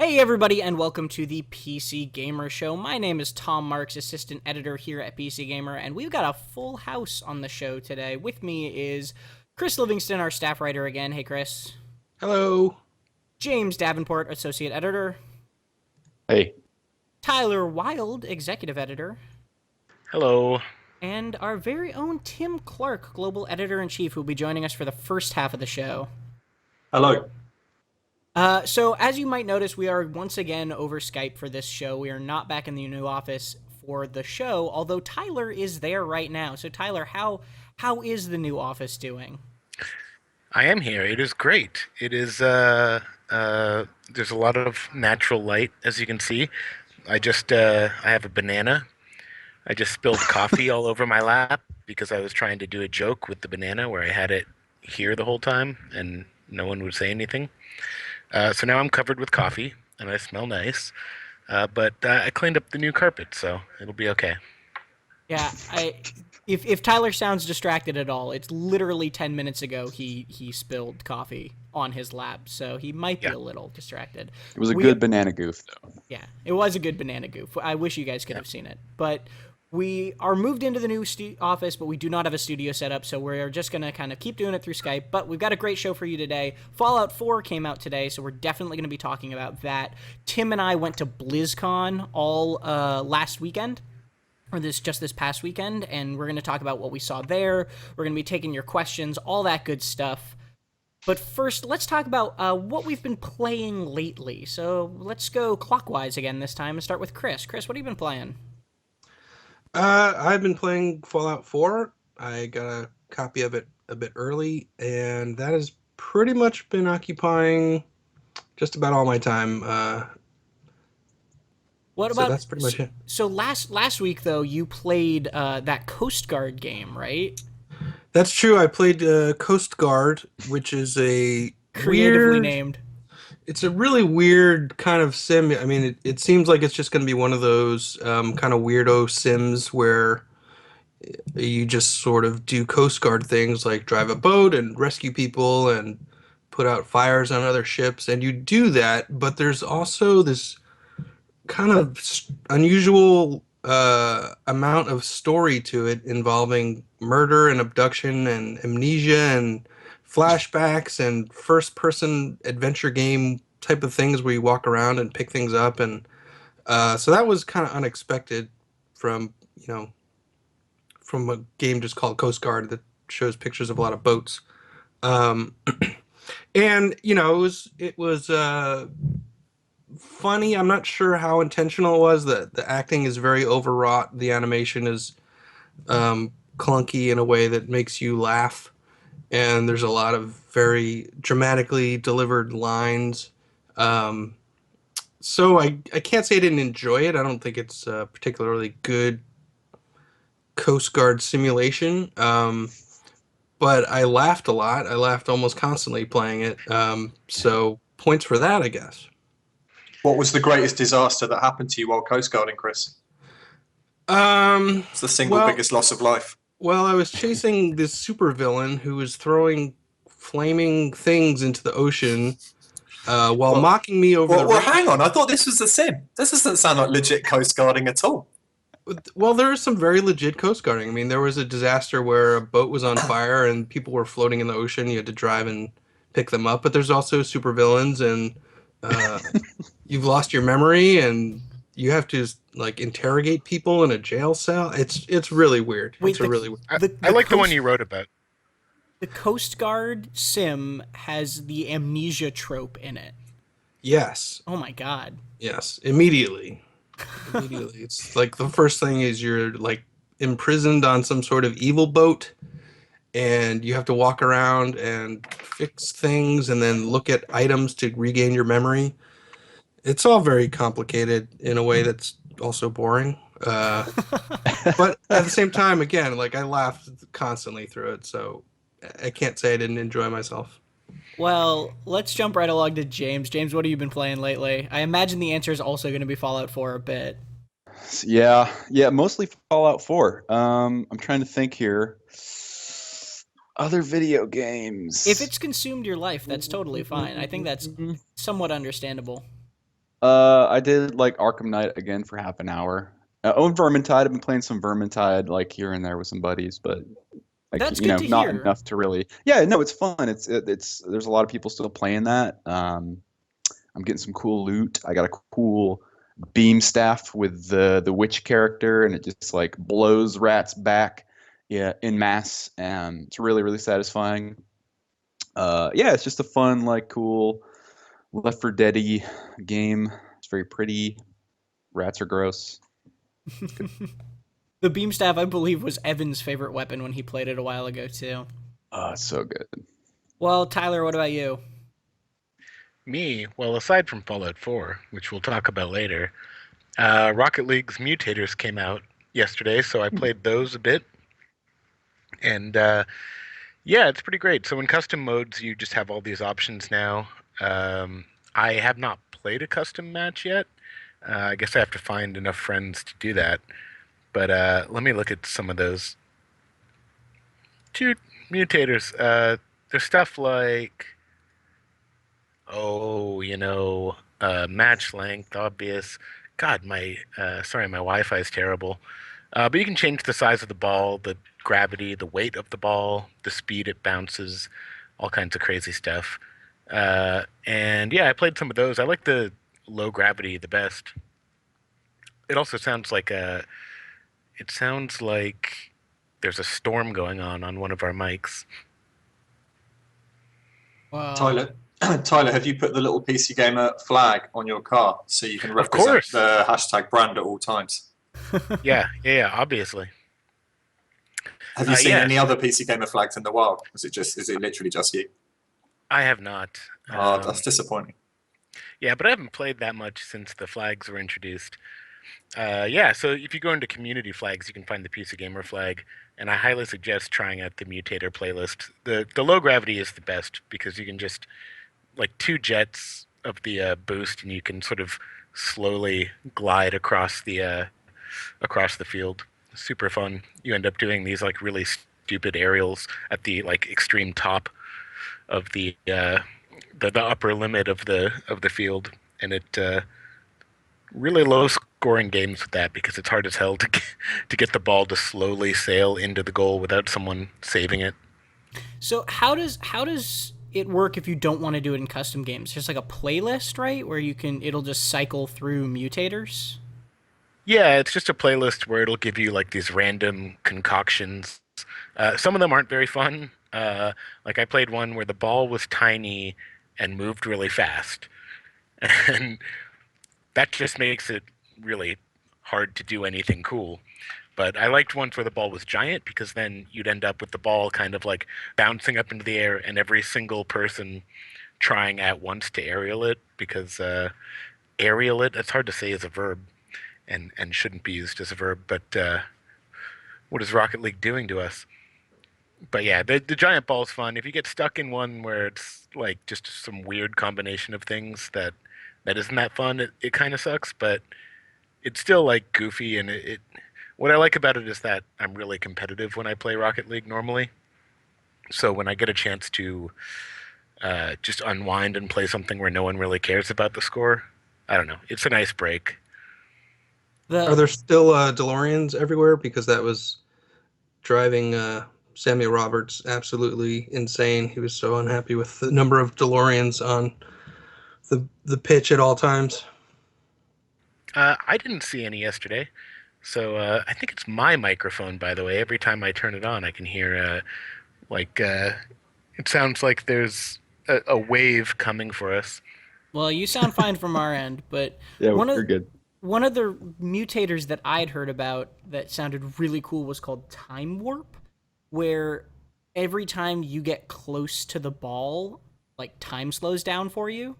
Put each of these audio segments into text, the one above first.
Hey everybody, and welcome to the PC Gamer Show. My name is Tom Marks, assistant editor here at PC Gamer, and we've got a full house on the show today. With me is Chris Livingston, our staff writer again. Hey Chris. Hello. James Davenport, associate editor. Hey. Tyler Wilde, executive editor. Hello. And our very own Tim Clark, global editor-in-chief, who will be joining us for the first half of the show. Hello. So, as you might notice, we are once again over Skype for this show. We are not back in the new office for the show, although Tyler is there right now. So, Tyler, how is the new office doing? I am here. It is great. It is, there's a lot of natural light, as you can see. I have a banana. I just spilled coffee all over my lap because I was trying to do a joke with the banana where I had it here the whole time and no one would say anything. So now I'm covered with coffee, and I smell nice. But I cleaned up the new carpet, so it'll be okay. Yeah, if Tyler sounds distracted at all, it's literally 10 minutes ago he spilled coffee on his lap, so he might be a little distracted. It was a good banana goof, though. Yeah, it was a good banana goof. I wish you guys could have seen it. But we are moved into the new office, but we do not have a studio set up, so we're just going to kind of keep doing it through Skype. But we've got a great show for you today. Fallout 4 came out today, so we're definitely going to be talking about that. Tim and I went to BlizzCon all last weekend, or this past weekend, and we're going to talk about what we saw there. We're going to be taking your questions, all that good stuff. But first, let's talk about what we've been playing lately. So let's go clockwise again this time and start with Chris. Chris, what have you been playing? I've been playing Fallout 4. I got a copy of it a bit early, and that has pretty much been occupying just about all my time. That's pretty much it. So last week, though, you played that Coast Guard game, right? That's true. I played Coast Guard, which is a creatively named. It's a really weird kind of sim. I mean, it seems like it's just going to be one of those kind of weirdo sims where you just sort of do Coast Guard things like drive a boat and rescue people and put out fires on other ships. And you do that, but there's also this kind of unusual amount of story to it involving murder and abduction and amnesia and flashbacks and first-person adventure game type of things where you walk around and pick things up, and so that was kind of unexpected from a game just called Coast Guard that shows pictures of a lot of boats, and it was funny. I'm not sure how intentional it was. The acting is very overwrought. The animation is clunky in a way that makes you laugh. And there's a lot of very dramatically delivered lines. So I can't say I didn't enjoy it. I don't think it's a particularly good Coast Guard simulation. But I laughed a lot. I laughed almost constantly playing it. So points for that, I guess. What was the greatest disaster that happened to you while Coast Guarding, Chris? It's the single biggest loss of life. Well, I was chasing this supervillain who was throwing flaming things into the ocean while mocking me over the... Well, hang on. I thought this was a sim. This doesn't sound like legit Coast Guarding at all. Well, there is some very legit Coast Guarding. I mean, there was a disaster where a boat was on fire and people were floating in the ocean. You had to drive and pick them up. But there's also supervillains, and you've lost your memory, and you have to interrogate people in a jail cell. It's really weird. Wait, I like the one you wrote about. The Coast Guard sim has the amnesia trope in it. Yes. Oh my god. Yes. Immediately. It's like the first thing is you're imprisoned on some sort of evil boat, and you have to walk around and fix things and then look at items to regain your memory. It's all very complicated in a way that's also boring. But at the same time, again, I laughed constantly through it, so I can't say I didn't enjoy myself. Well, let's jump right along to James. James, what have you been playing lately? I imagine the answer is also going to be Fallout 4 a bit. Yeah, mostly Fallout 4. I'm trying to think here. Other video games. If it's consumed your life, that's totally fine. I think that's somewhat understandable. I did like Arkham Knight again for half an hour. Oh, Vermintide. I've been playing some Vermintide like here and there with some buddies, but like That's good to not hear. enough to really. Yeah, no, it's fun. It's there's a lot of people still playing that. I'm getting some cool loot. I got a cool beam staff with the witch character, and it just like blows rats back, yeah, in mass, and it's really really satisfying. Yeah, it's just a fun, like, cool Left 4 Dead-y game. It's very pretty. Rats are gross. The beam staff, I believe, was Evan's favorite weapon when he played it a while ago too. Oh, it's so good. Well, Tyler, what about you? Me, well, aside from Fallout 4, which we'll talk about later, Rocket League's mutators came out yesterday, so I played those a bit. And yeah, it's pretty great. So in custom modes, you just have all these options now. I have not played a custom match yet. I guess I have to find enough friends to do that. But let me look at some of those. Two mutators. There's stuff like, match length, obvious. God, sorry, my Wi-Fi is terrible. But you can change the size of the ball, the gravity, the weight of the ball, the speed it bounces, all kinds of crazy stuff. And yeah, I played some of those. I like the low gravity the best. It also sounds like there's a storm going on one of our mics. Wow. Tyler, have you put the little PC Gamer flag on your car so you can represent the hashtag brand at all times? Yeah, obviously. Have you seen any other PC Gamer flags in the wild? Is it literally just you? I have not. Oh, that's disappointing. Yeah, but I haven't played that much since the flags were introduced. Yeah, so if you go into community flags, you can find the PC Gamer flag, and I highly suggest trying out the Mutator playlist. The low gravity is the best because you can just, like, 2 jets of the boost, and you can sort of slowly glide across the field. Super fun. You end up doing these like really stupid aerials at the like extreme top of the upper limit of the field, and it really low scoring games with that because it's hard as hell to get the ball to slowly sail into the goal without someone saving it. So how does it work if you don't want to do it in custom games? There's like a playlist, right, where it'll just cycle through mutators? Yeah, it's just a playlist where it'll give you like these random concoctions. Some of them aren't very fun. Like I played one where the ball was tiny and moved really fast. And that just makes it really hard to do anything cool. But I liked ones where the ball was giant because then you'd end up with the ball kind of like bouncing up into the air and every single person trying at once to aerial it because aerial it, it's hard to say as a verb. And shouldn't be used as a verb, but what is Rocket League doing to us? But yeah, the giant ball's fun. If you get stuck in one where it's like just some weird combination of things that isn't that fun, it kind of sucks, but it's still like goofy, and what I like about it is that I'm really competitive when I play Rocket League normally. So when I get a chance to just unwind and play something where no one really cares about the score, I don't know, it's a nice break. Are there still DeLoreans everywhere? Because that was driving Samuel Roberts absolutely insane. He was so unhappy with the number of DeLoreans on the pitch at all times. I didn't see any yesterday, so I think it's my microphone, by the way. Every time I turn it on, I can hear, it sounds like there's a wave coming for us. Well, you sound fine from our end, but Yeah, we're good. One of the mutators that I'd heard about that sounded really cool was called Time Warp, where every time you get close to the ball, like time slows down for you.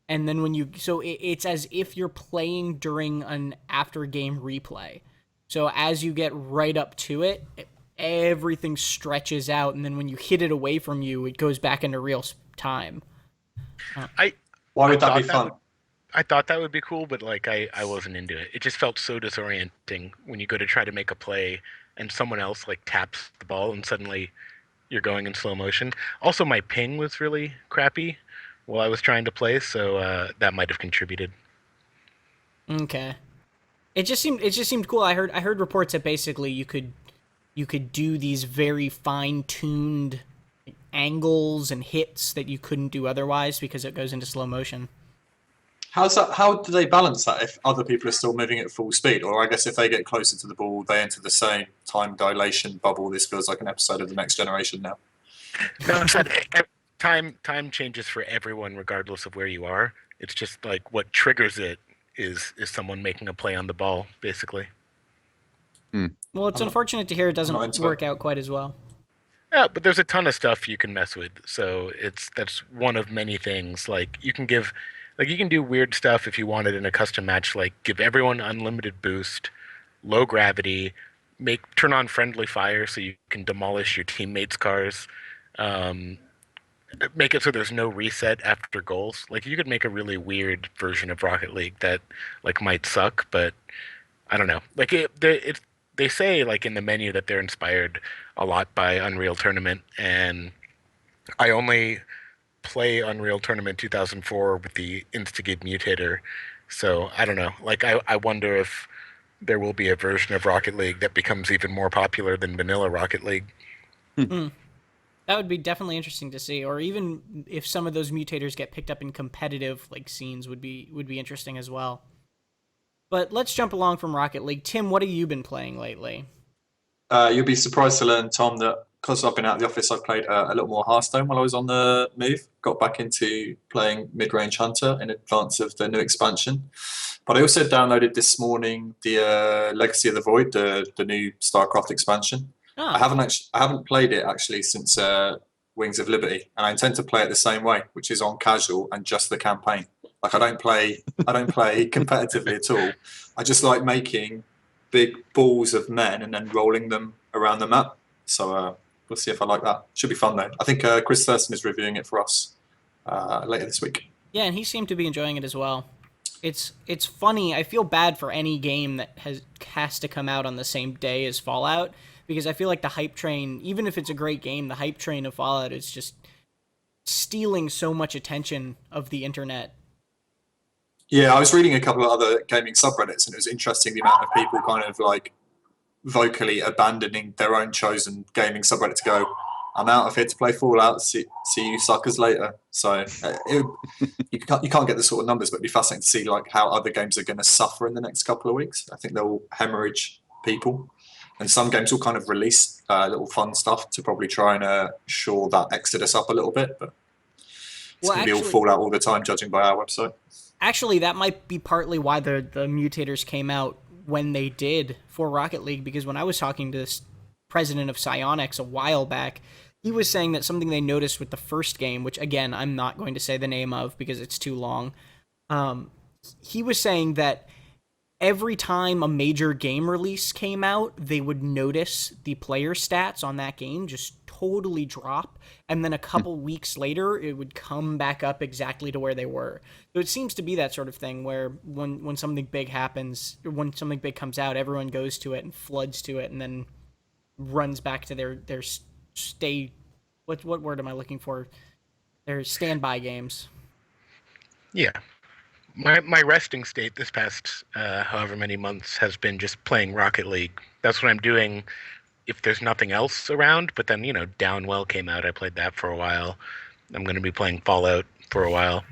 And then it's as if you're playing during an after game replay. So as you get right up to it, everything stretches out, and then when you hit it away from you, it goes back into real time. Why would that be fun? I thought that would be cool, but like I wasn't into it. It just felt so disorienting when you go to try to make a play and someone else like taps the ball and suddenly you're going in slow motion. Also, my ping was really crappy while I was trying to play, so that might have contributed. Okay. It just seemed cool. I heard reports that basically you could do these very fine-tuned angles and hits that you couldn't do otherwise because it goes into slow motion. How's that? How do they balance that if other people are still moving at full speed? Or I guess if they get closer to the ball, they enter the same time dilation bubble. This feels like an episode of The Next Generation now. No, time changes for everyone regardless of where you are. It's just like what triggers it is someone making a play on the ball, basically. Well, it's unfortunate to hear it doesn't work out quite as well. Yeah, but there's a ton of stuff you can mess with. So that's one of many things. Like you can do weird stuff if you want it in a custom match, like give everyone unlimited boost, low gravity, turn on friendly fire so you can demolish your teammates' cars, make it so there's no reset after goals. Like you could make a really weird version of Rocket League that like might suck, but I don't know. Like they say like in the menu that they're inspired a lot by Unreal Tournament, and I only play Unreal Tournament 2004 with the Instigate mutator, so I don't know. Like I wonder if there will be a version of Rocket League that becomes even more popular than vanilla Rocket League. That would be definitely interesting to see, or even if some of those mutators get picked up in competitive like scenes would be interesting as well. But let's jump along from Rocket League. Tim, what have you been playing lately? You'll be surprised to learn, Tom, that because I've been out of the office, I've played a little more Hearthstone while I was on the move. Got back into playing Mid-Range Hunter in advance of the new expansion. But I also downloaded this morning the Legacy of the Void, the new StarCraft expansion. Oh. I haven't played it actually since Wings of Liberty, and I intend to play it the same way, which is on casual and just the campaign. Like I don't play competitively at all. I just like making big balls of men and then rolling them around the map. So we'll see if I like that. Should be fun though. I think Chris Thurston is reviewing it for us later this week. Yeah, and he seemed to be enjoying it as well. It's funny. I feel bad for any game that has to come out on the same day as Fallout, because I feel like the hype train, even if it's a great game, the hype train of Fallout is just stealing so much attention of the internet. Yeah, I was reading a couple of other gaming subreddits, and it was interesting the amount of people kind of like vocally abandoning their own chosen gaming subreddit to go, I'm out of here to play Fallout, see you suckers later. So you can't get the sort of numbers, but it'd be fascinating to see like how other games are going to suffer in the next couple of weeks. I think they'll hemorrhage people, and some games will kind of release little fun stuff to probably try and shore that exodus up a little bit, but it's going to be all Fallout all the time, judging by our website. Actually, that might be partly why the mutators came out when they did for Rocket League, because when I was talking to this president of Psyonix a while back, he was saying that something they noticed with the first game, which again, I'm not going to say the name of because it's too long. He was saying that every time a major game release came out, they would notice the player stats on that game just totally drop, and then a couple weeks later it would come back up exactly to where they were. So it seems to be that sort of thing where when something big happens, or when something big comes out, everyone goes to it and floods to it and then runs back to their what word am I looking for? Their standby games. Yeah. My resting state this past however many months has been just playing Rocket League. That's what I'm doing if there's nothing else around. But then, Downwell came out. I played that for a while. I'm going to be playing Fallout for a while.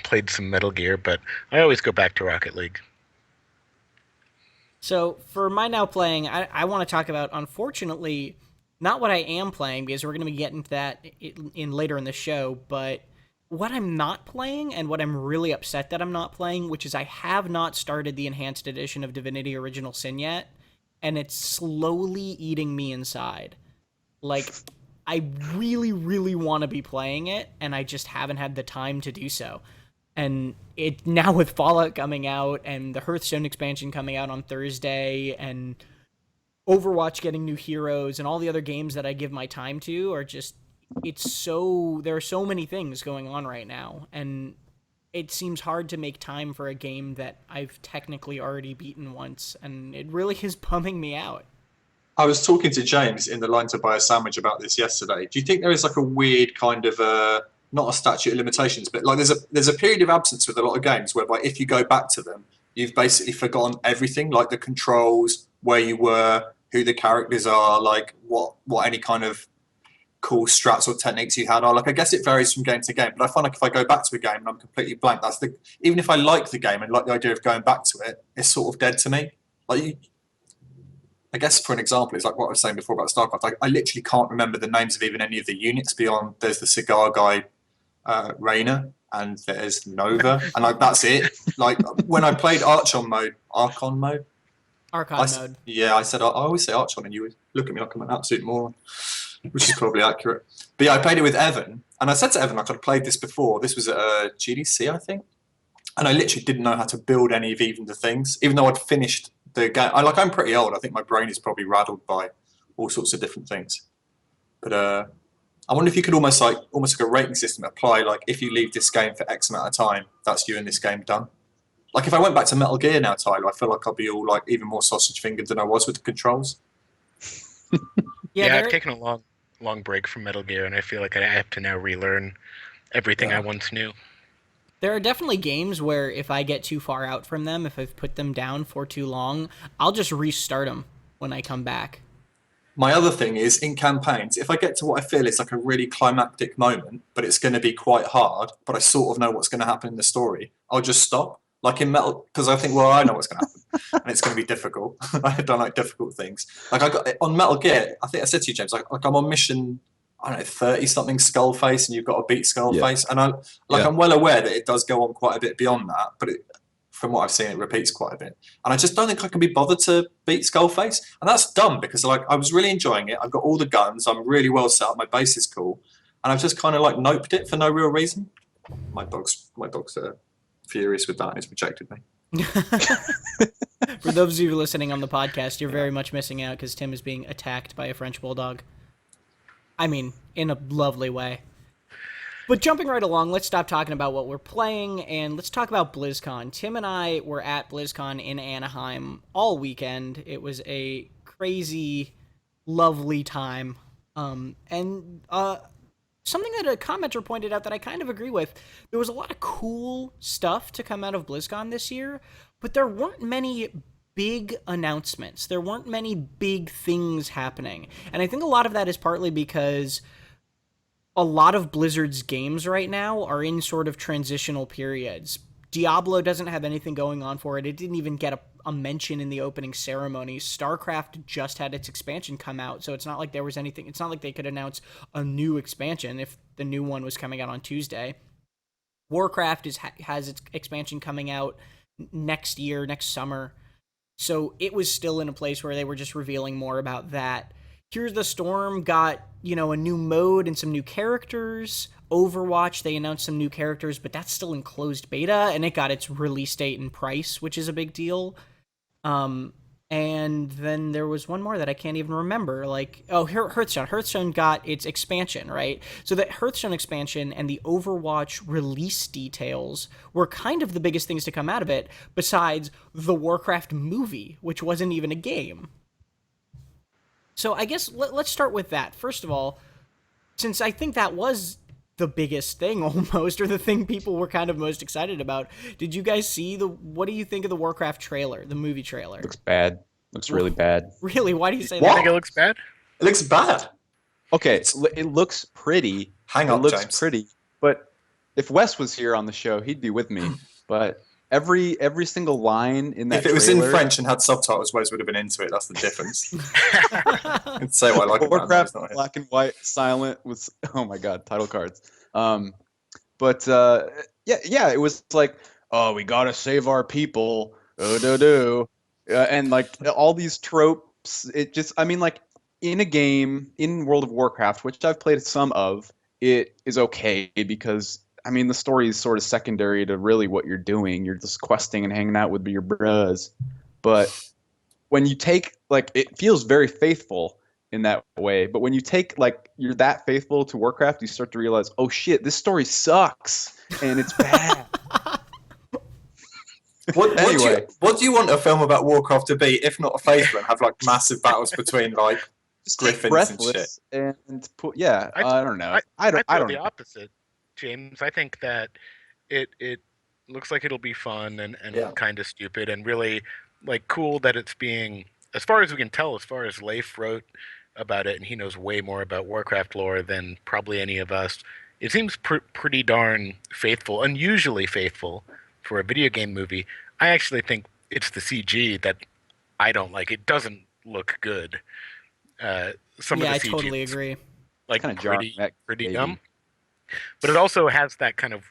Played some Metal Gear, but I always go back to Rocket League. So for my now playing, I want to talk about, unfortunately, not what I am playing, because we're going to be getting to that in later in the show, but what I'm not playing and what I'm really upset that I'm not playing, which is I have not started the enhanced edition of Divinity Original Sin yet, and it's slowly eating me inside. Like, I really, really want to be playing it, and I just haven't had the time to do so. And it now with Fallout coming out and the Hearthstone expansion coming out on Thursday and Overwatch getting new heroes and all the other games that I give my time to are just, there are so many things going on right now, and it seems hard to make time for a game that I've technically already beaten once, and it really is bumming me out. I was talking to James in the line to buy a sandwich about this yesterday. Do you think there is like a weird kind of not a statute of limitations, but like there's a period of absence with a lot of games whereby if you go back to them, you've basically forgotten everything, like the controls, where you were, who the characters are, like what any kind of cool strats or techniques you had are. Like I guess it varies from game to game, but I find like if I go back to a game and I'm completely blank, even if I like the game and like the idea of going back to it, it's sort of dead to me. Like I guess for an example, it's like what I was saying before about StarCraft. Like, I literally can't remember the names of even any of the units beyond there's the cigar guy, Rainer, and there's Nova, and like that's it. Like when I played Archon mode, yeah, I said I always say Archon, and you would look at me like I'm an absolute moron, which is probably accurate. But yeah, I played it with Evan, and I said to Evan like I'd played this before. This was at GDC, I think, and I literally didn't know how to build any of even the things, even though I'd finished the game. I'm pretty old. I think my brain is probably rattled by all sorts of different things. But I wonder if you could almost like a rating system apply. Like if you leave this game for X amount of time, that's you and this game done. Like if I went back to Metal Gear now, Tyler, I feel like I'll be all like even more sausage fingered than I was with the controls. Yeah, I've taken a long break from Metal Gear, and I feel like I have to now relearn everything I once knew. There are definitely games where if I get too far out from them, if I've put them down for too long, I'll just restart them when I come back. My other thing is in campaigns, if I get to what I feel is like a really climactic moment, but it's going to be quite hard, but I sort of know what's going to happen in the story, I'll just stop. Like in Metal, because I think, well, I know what's going to happen, and it's going to be difficult. I don't like difficult things. Like I got on Metal Gear, I think I said to you, James, like I'm on mission, I don't know, 30-something Skullface, and you've got to beat Skullface, and I'm well aware that it does go on quite a bit beyond that, but from what I've seen, it repeats quite a bit. And I just don't think I can be bothered to beat Skullface. And that's dumb because like I was really enjoying it. I've got all the guns. I'm really well set up. My base is cool. And I've just kind of like noped it for no real reason. My dog's furious with that and he's rejected me. For those of you listening on the podcast, you're very much missing out because Tim is being attacked by a French bulldog. I mean, in a lovely way. But jumping right along, let's stop talking about what we're playing, and let's talk about BlizzCon. Tim and I were at BlizzCon in Anaheim all weekend. It was a crazy, lovely time. Something that a commenter pointed out that I kind of agree with, there was a lot of cool stuff to come out of BlizzCon this year, but there weren't many big announcements. There weren't many big things happening. And I think a lot of that is partly because a lot of Blizzard's games right now are in sort of transitional periods. Diablo doesn't have anything going on for it. It didn't even get a mention in the opening ceremony. StarCraft just had its expansion come out, so it's not like there was anything. It's not like they could announce a new expansion if the new one was coming out on Tuesday. Warcraft has its expansion coming out next summer. So it was still in a place where they were just revealing more about that. Here's the Storm got, a new mode and some new characters. Overwatch, they announced some new characters, but that's still in closed beta, and it got its release date and price, which is a big deal. And then there was one more that I can't even remember. Hearthstone. Hearthstone got its expansion, right? So the Hearthstone expansion and the Overwatch release details were kind of the biggest things to come out of it, besides the Warcraft movie, which wasn't even a game. So I guess let's start with that. First of all, since I think that was the biggest thing almost, or the thing people were kind of most excited about, did you guys see what do you think of the Warcraft trailer, the movie trailer? Looks bad. Looks really bad. Really? Why do you say You that? think it looks bad? It looks bad. Okay, it looks pretty. Hang on, it looks James. pretty. But if Wes was here on the show, he'd be with me. But every single line in that if it was in trailer- French and had subtitles, Wes would have been into it. That's the difference. I'd say what I like about it. Warcraft, It's not it. black and white, silent with oh my god, title cards. Yeah, it was like, oh, we gotta save our people, and like all these tropes. It just, I mean, like in a game in World of Warcraft, which I've played some of, it is okay because I mean the story is sort of secondary to really what you're doing. You're just questing and hanging out with your bros, but when you take it feels very faithful in that way, but when you take you're that faithful to Warcraft, you start to realize, oh shit, this story sucks and it's bad. What do you want a film about Warcraft to be, if not a faithful, and have massive battles between Just griffins and shit? And put, I don't know. I feel don't the know. opposite, James. I think that it Looks like it'll be fun and Yeah. kind of stupid and really like cool that it's being, as far as we can tell, as far as Leif wrote about it, and he knows way more about Warcraft lore than probably any of us. It seems pretty darn faithful, unusually faithful for a video game movie. I actually think it's the CG that I don't like. It doesn't look good. Some Yeah, of I the CG totally is, agree. like Kind of jarring, pretty maybe. dumb, but it also has that kind of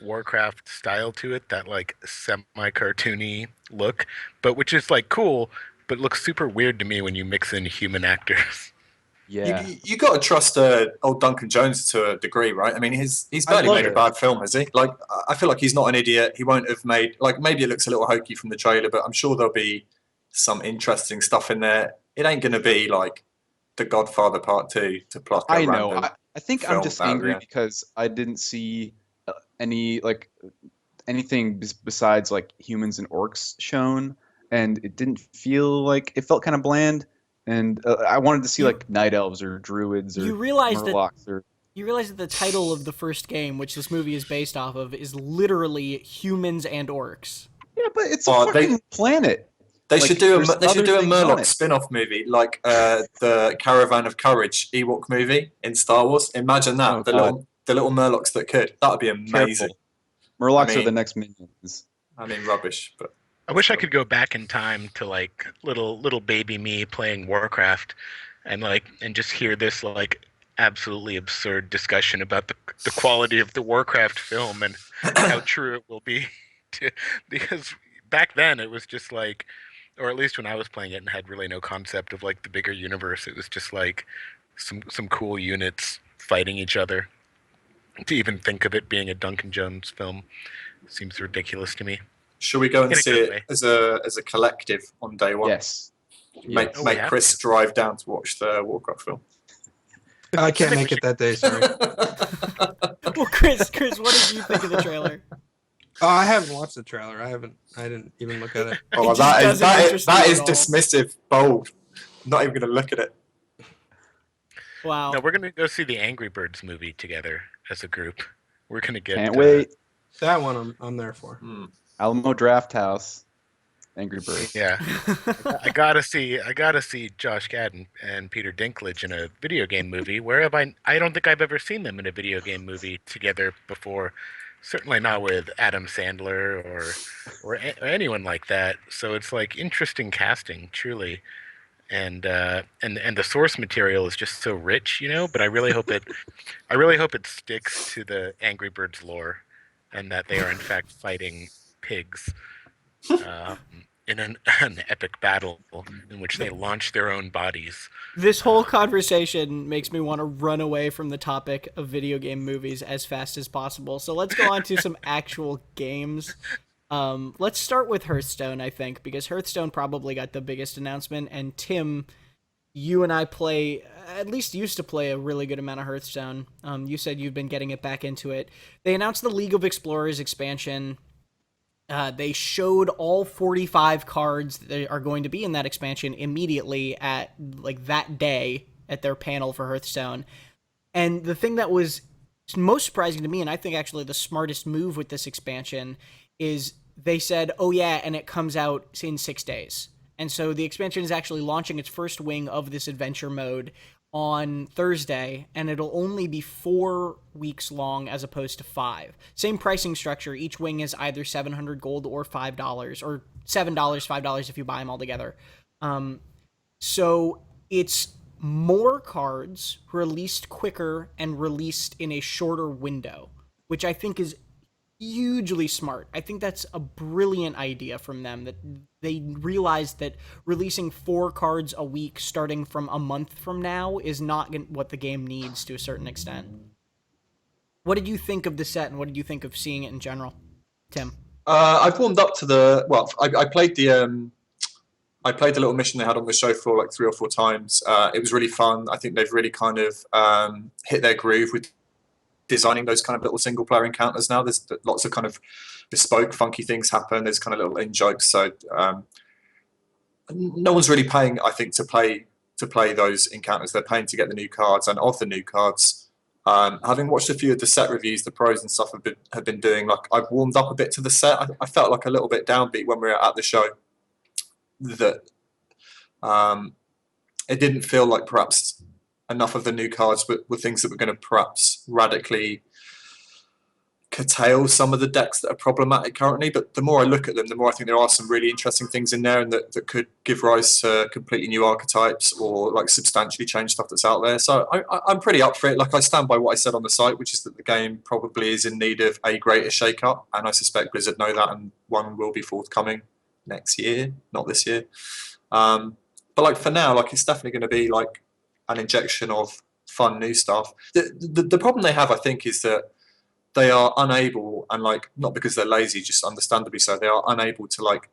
Warcraft style to it, that like semi-cartoony look, but which is like cool, but looks super weird to me when you mix in human actors. Yeah. You got to trust old Duncan Jones to a degree, right? I mean, he's I barely love made a it. bad film, has he? Like, I feel like he's not an idiot. He won't have made, like, maybe it looks a little hokey from the trailer, but I'm sure there'll be some interesting stuff in there. It ain't going to be like The Godfather Part 2 to plot a I know. random I think I'm film just about, angry yeah. because I didn't see any like anything besides like humans and orcs shown, and it didn't feel like it felt kind of bland. And I wanted to see You- like night elves or druids or You realize that murlocs or the title of the first game, which this movie is based off of, is literally humans and orcs. yeah, but it's a Oh, fucking planet. They Like, should do there's they should other do a things on Murloc it. spin-off movie, like the Caravan of Courage Ewok movie in Star Wars. Imagine that, Oh, the God. little Murlocs that could. That would be amazing. Careful. Murlocs I are the mean- next minions. I mean, rubbish, but I wish I could go back in time to like little baby me playing Warcraft, and just hear this like absolutely absurd discussion about the quality of the Warcraft film and how true it will be. Because back then it was just like, or at least when I was playing it and had really no concept of like the bigger universe, it was just like some cool units fighting each other. To even think of it being a Duncan Jones film seems ridiculous to me. should we go and In a see good it way. as a collective on day one? Yes. Make Oh, we have Chris to. drive down to watch the Warcraft film. I can't think make we it that day. Sorry. Well, Chris, what did you think of the trailer? Oh, I haven't watched the trailer. I didn't even look at it. Oh, It just doesn't interest that you is at all. dismissive, bold. Not even going to look at it. Wow. No, we're gonna go see the Angry Birds movie together as a group. We're gonna get. Can't wait. That one I'm there for. Hmm. Alamo Draft House. Angry Birds. Yeah, I gotta see Josh Gad and Peter Dinklage in a video game movie. Where have I don't think I've ever seen them in a video game movie together before. Certainly not with Adam Sandler or anyone like that. So it's like interesting casting, truly. And the source material is just so rich, But I really hope it sticks to the Angry Birds lore, and that they are in fact fighting pigs in an epic battle in which they launch their own bodies. This whole conversation makes me want to run away from the topic of video game movies as fast as possible. So let's go on to some actual games. Let's start with Hearthstone, I think, because Hearthstone probably got the biggest announcement. And Tim, you and I at least used to play a really good amount of Hearthstone. You said you've been getting it back into it. They announced the League of Explorers expansion. They showed all 45 cards that are going to be in that expansion immediately at like that day at their panel for Hearthstone. And the thing that was most surprising to me, and I think actually the smartest move with this expansion, is they said, oh yeah, and it comes out in 6 days. And so the expansion is actually launching its first wing of this adventure mode on Thursday, and it'll only be 4 weeks long as opposed to 5. Same pricing structure. Each wing is either 700 gold or $5, or $7, $5 if you buy them all together. So it's more cards released quicker and released in a shorter window, which I think is hugely smart. I think that's a brilliant idea from them, that they realized that releasing 4 cards a week starting from a month from now is not what the game needs to a certain extent. What did you think of the set, and what did you think of seeing it in general, Tim? I've warmed up to I played the little mission they had on the show floor like 3 or 4 times. It was really fun. I think they've really kind of hit their groove with designing those kind of little single player encounters now. There's lots of kind of bespoke funky things happen. There's kind of little in jokes. So no one's really paying, I think, to play those encounters. They're paying to get the new cards, and of the new cards, Having watched a few of the set reviews, the pros and stuff have been doing, like I've warmed up a bit to the set. I felt like a little bit downbeat when we were at the show. That it didn't feel like perhaps enough of the new cards were things that were going to perhaps radically curtail some of the decks that are problematic currently. But the more I look at them, the more I think there are some really interesting things in there, and that could give rise to completely new archetypes or like substantially change stuff that's out there. So I'm pretty up for it. Like I stand by what I said on the site, which is that the game probably is in need of a greater shake-up, and I suspect Blizzard know that, and one will be forthcoming next year, not this year. But like for now, like it's definitely going to be like an injection of fun new stuff. The problem they have, I think, is that they are unable, and like not because they're lazy, just understandably so, they are unable to like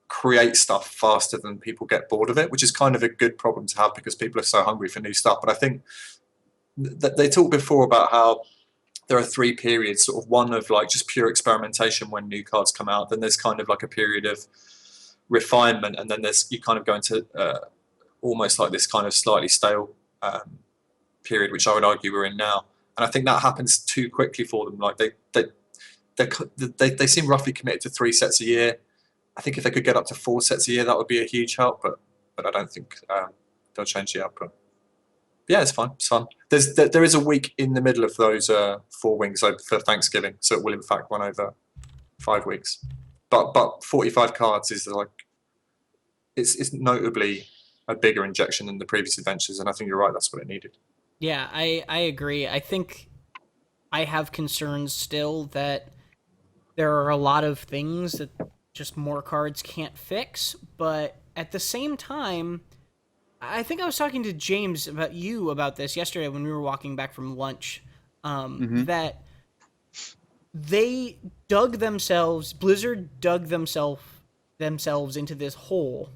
create stuff faster than people get bored of it, which is kind of a good problem to have because people are so hungry for new stuff. But I think that they talked before about how there are 3 periods, sort of one of like just pure experimentation when new cards come out, then there's kind of like a period of refinement, and then there's you kind of go into almost like this kind of slightly stale period, which I would argue we're in now. And I think that happens too quickly for them. Like they seem roughly committed to 3 sets a year. I think if they could get up to 4 sets a year, that would be a huge help. But I don't think they'll change the output. Yeah, it's fun. It's fun. There is a week in the middle of those 4 wings for Thanksgiving, so it will in fact run over 5 weeks. But 45 cards is like it's notably a bigger injection than the previous adventures, and I think you're right. That's what it needed. Yeah, I agree. I think I have concerns still that there are a lot of things that just more cards can't fix, but at the same time, I think I was talking to James about this yesterday when we were walking back from lunch, that Blizzard dug themselves into this hole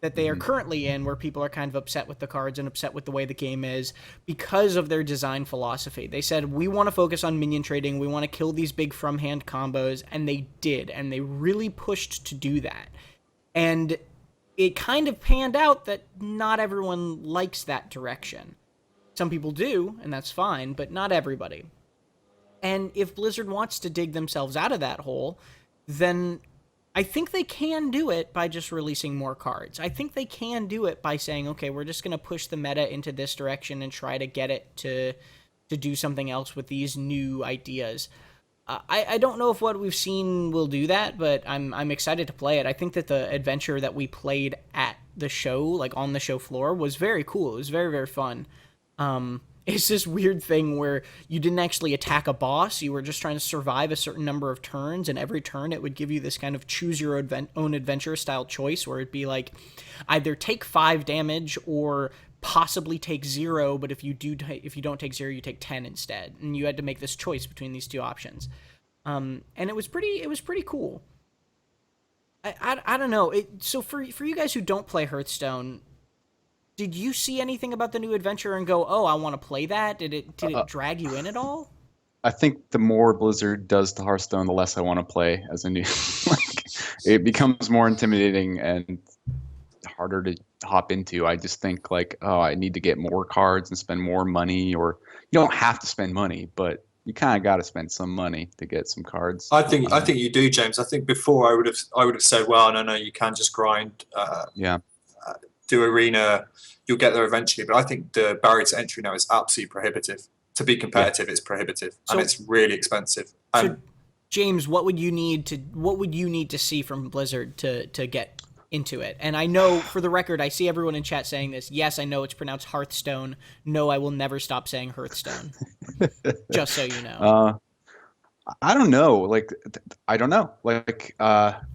that they are currently in, where people are kind of upset with the cards and upset with the way the game is because of their design philosophy. They said, we want to focus on minion trading, we want to kill these big from-hand combos, and they did, and they really pushed to do that. And it kind of panned out that not everyone likes that direction. Some people do, and that's fine, but not everybody. And if Blizzard wants to dig themselves out of that hole, then I think they can do it by just releasing more cards. I think they can do it by saying, okay, we're just going to push the meta into this direction and try to get it to do something else with these new ideas. I don't know if what we've seen will do that, but I'm excited to play it. I think that the adventure that we played at the show, like on the show floor, was very cool. It was very, very fun. It's this weird thing where you didn't actually attack a boss. You were just trying to survive a certain number of turns, and every turn it would give you this kind of choose your own adventure style choice, where it'd be like either take 5 damage or possibly take 0, but if you don't take 0, you take 10 instead, and you had to make this choice between these 2 options. And it was pretty cool. I don't know. So for you guys who don't play Hearthstone, did you see anything about the new adventure and go, oh, I want to play that? Did it drag you in at all? I think the more Blizzard does to Hearthstone, the less I want to play as a new. It becomes more intimidating and harder to hop into. I just think like, oh, I need to get more cards and spend more money, or you don't have to spend money, but you kind of got to spend some money to get some cards. I think you do, James. I think before I would have said, well, no, you can just grind. Do arena, you'll get there eventually. But I think the barrier to entry now is absolutely prohibitive. To be competitive, it's prohibitive, and it's really expensive. So, James, what would you need to see from Blizzard to get into it? And I know, for the record, I see everyone in chat saying this. Yes, I know it's pronounced Hearthstone. No, I will never stop saying Hearthstone. Just so you know. I don't know. Like, I don't know. Like,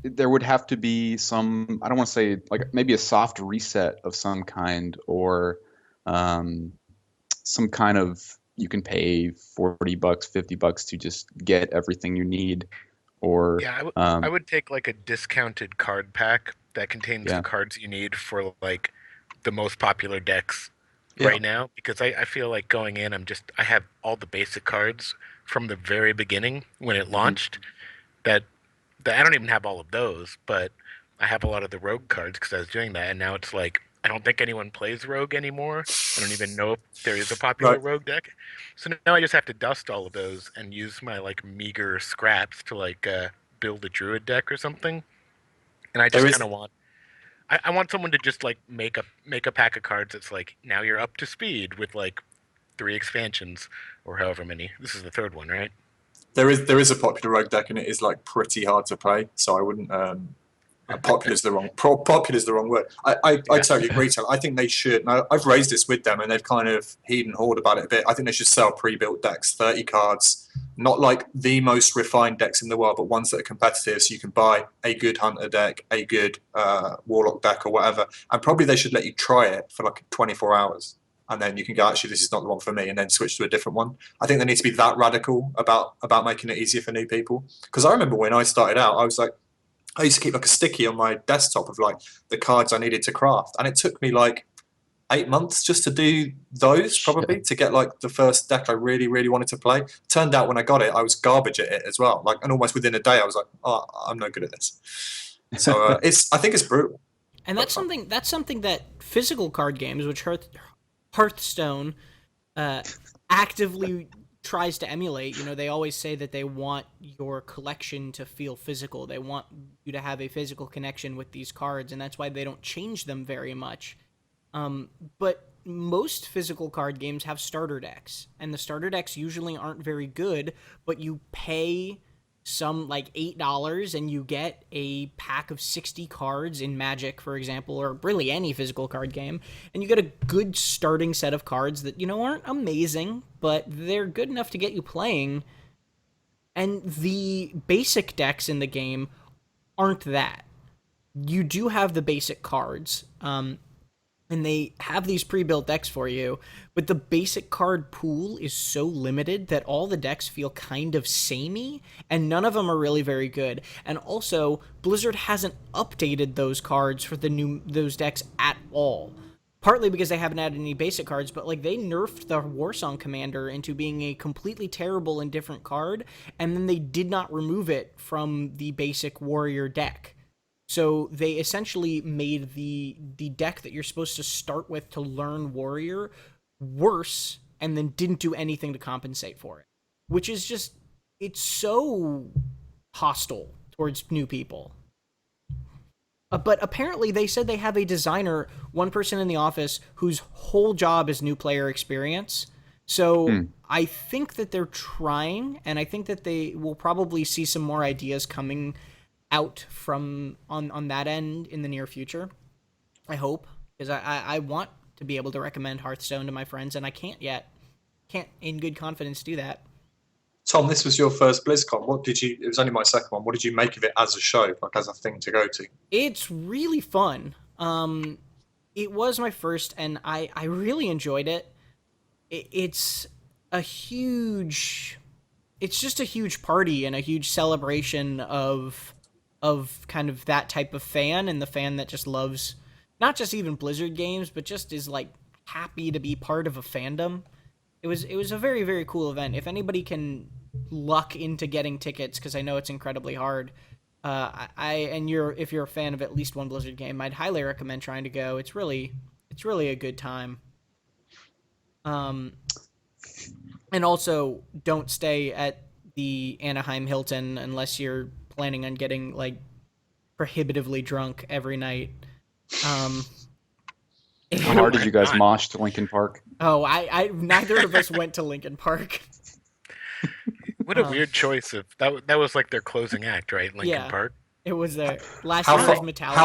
there would have to be some, I don't want to say, like, maybe a soft reset of some kind, or some kind of, you can pay $40, $50 to just get everything you need. Or yeah, I would take like a discounted card pack that contains the cards you need for like the most popular decks right now, because I feel like going in, I have all the basic cards from the very beginning when it launched. That I don't even have all of those, but I have a lot of the rogue cards because I was doing that, and now it's like I don't think anyone plays Rogue anymore. I don't even know if there is a popular Right. Rogue deck. So now I just have to dust all of those and use my like meager scraps to like build a Druid deck or something. And I There just is kind of want I want someone to just like make a pack of cards that's like now you're up to speed with like 3 expansions or however many. This is the third one, right? there is a popular rogue deck, and it is like pretty hard to play. So I wouldn't. Popular is the wrong word. I Yeah. totally agree. Tom. I think they should. Now, I've raised this with them, and they've kind of heed and hawed about it a bit. I think they should sell pre-built decks, 30 cards, not like the most refined decks in the world, but ones that are competitive. So you can buy a good hunter deck, a good warlock deck, or whatever. And probably they should let you try it for like 24 hours, and then you can go, actually, this is not the one for me, and then switch to a different one. I think they need to be that radical about making it easier for new people. Because I remember when I started out, I was like, I used to keep like a sticky on my desktop of like the cards I needed to craft, and it took me like 8 months just to do those, probably to get like the first deck I really, really wanted to play. Turned out when I got it, I was garbage at it as well. Like, and almost within a day, I was like, oh, I'm no good at this. So I think it's brutal. And that's something that physical card games, which Hearthstone actively tries to emulate. You know, they always say that they want your collection to feel physical. They want you to have a physical connection with these cards, and that's why they don't change them very much. But most physical card games have starter decks, and the starter decks usually aren't very good, but you pay some like $8 and you get a pack of 60 cards in Magic, for example, or really any physical card game, and you get a good starting set of cards that, you know, aren't amazing, but they're good enough to get you playing. And the basic decks in the game aren't that. You do have the basic cards, and they have these pre-built decks for you, but the basic card pool is so limited that all the decks feel kind of samey, and none of them are really very good. And also, Blizzard hasn't updated those cards for those decks at all. Partly because they haven't added any basic cards, but like they nerfed the Warsong Commander into being a completely terrible and different card, and then they did not remove it from the basic warrior deck. So they essentially made the deck that you're supposed to start with to learn warrior worse, and then didn't do anything to compensate for it. Which is just, it's so hostile towards new people. But apparently they said they have a designer, one person in the office, whose whole job is new player experience. So I think that they're trying, and I think that they will probably see some more ideas coming out from on that end in the near future. I hope, because I want to be able to recommend Hearthstone to my friends, and I can't yet. Can't in good confidence do that. Tom, this was your first BlizzCon. It was only my second one. What did you make of it as a show, like as a thing to go to? It's really fun. It was my first, and I really enjoyed it. It's just a huge party and a huge celebration of kind of that type of fan, and the fan that just loves not just even Blizzard games, but just is like happy to be part of a fandom. It was a very, very cool event. If anybody can luck into getting tickets, because I know it's incredibly hard, if you're a fan of at least one Blizzard game, I'd highly recommend trying to go. It's really a good time. And also don't stay at the Anaheim Hilton unless you're planning on getting like prohibitively drunk every night. How hard did you guys mosh to Lincoln Park? Oh, I neither of us went to Lincoln Park. What a weird choice of that was like their closing act, right? Lincoln Park. It was last year was Metallica.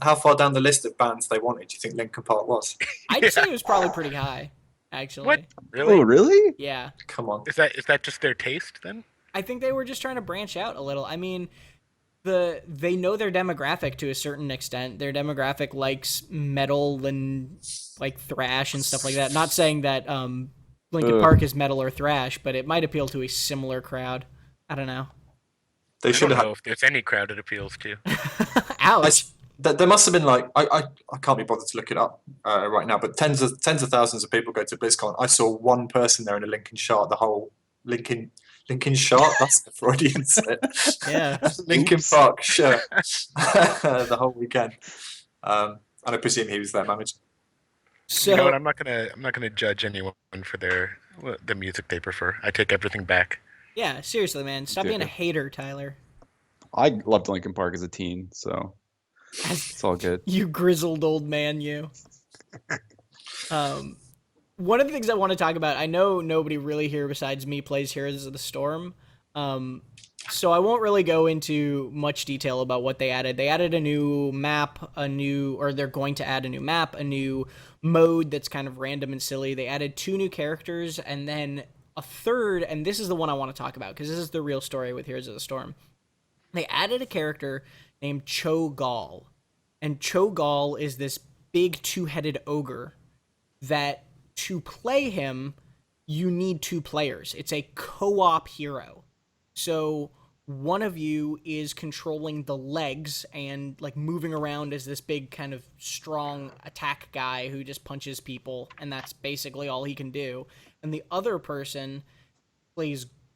How far down the list of bands they wanted do you think Linkin Park was? I'd say it was probably pretty high, actually. What? Really? Oh, really? Yeah. Come on. Is that just their taste then? I think they were just trying to branch out a little. I mean, they know their demographic to a certain extent. Their demographic likes metal and like thrash and stuff like that. Not saying that Linkin Park is metal or thrash, but it might appeal to a similar crowd. I don't know. They should I don't have. know if there's any crowd it appeals to. Ouch. There must have been like I can't be bothered to look it up right now, but tens of thousands of people go to BlizzCon. I saw one person there in a Lincoln shirt. The whole Lincoln shirt. That's the Freudian set. Yeah. Lincoln Park shirt the whole weekend. And I presume he was their manager. So You know what? I'm not gonna judge anyone for the music they prefer. I take everything back. yeah, seriously, man, stop being a Yeah. hater, Tyler. I loved Linkin Park as a teen, so As it's all good. you grizzled old man, you. One of the things I want to talk about, I know nobody really here besides me plays Heroes of the Storm, so I won't really go into much detail about what they added. They added a new map, or they're going to add a new map, a new mode that's kind of random and silly. They added 2 new characters, and then a third, and this is the one I want to talk about, because this is the real story with Heroes of the Storm. They added a character named Cho'Gall, and Cho'Gall is this big 2-headed ogre that to play him, you need 2 players. It's a co-op hero. So one of you is controlling the legs and like moving around as this big kind of strong attack guy who just punches people, and that's basically all he can do. And the other person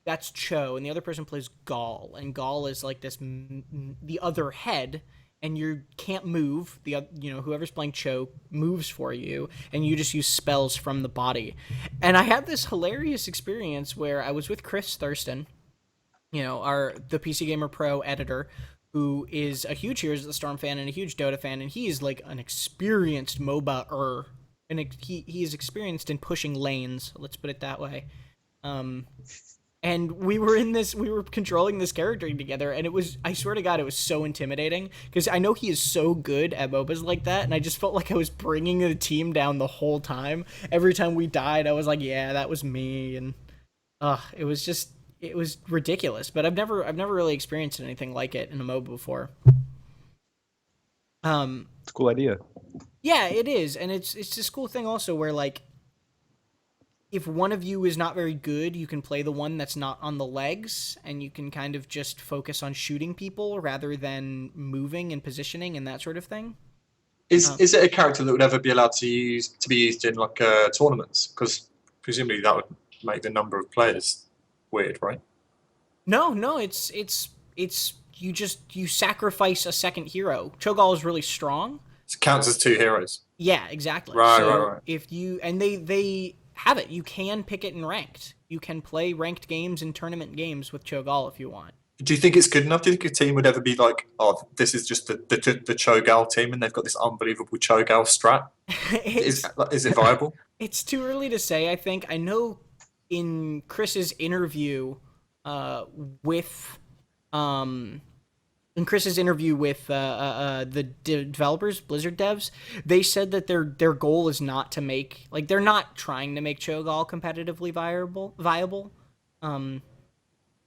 that's Cho, and the other person plays Gall, and Gall is like this the other head, and you can't move. Whoever's playing Cho moves for you, and you just use spells from the body. And I had this hilarious experience where I was with Chris Thurston, the PC Gamer Pro editor, who is a huge Heroes of the Storm fan and a huge Dota fan, and he is like an experienced MOBA-er, and he is experienced in pushing lanes. Let's put it that way. And we were controlling this character together, and I swear to God, it was so intimidating, because I know he is so good at MOBAs like that, and I just felt like I was bringing the team down the whole time. Every time we died, I was like, yeah, that was me, and it was ridiculous, but I've never really experienced anything like it in a MOBA before. It's a cool idea. Yeah, it is, and it's this cool thing also where, like, if one of you is not very good, you can play the one that's not on the legs, and you can kind of just focus on shooting people rather than moving and positioning and that sort of thing. Is it a character that would ever be allowed to be used in like tournaments? Because presumably that would make the number of players weird, right? No, it's you sacrifice a second hero. Cho'Gall is really strong. It counts as 2 heroes. Yeah, exactly. Right. If you they have it, you can pick it in ranked. You can play ranked games and tournament games with Cho'Gall if you want. Do you think it's good enough? Do you think a team would ever be like, oh, this is just the Cho'Gall team, and they've got this unbelievable Cho'Gall strat? Is it viable? It's too early to say, I think. I know in Chris's interview with the developers, Blizzard devs, they said that their goal is not to make, like, they're not trying to make Cho'Gall competitively viable.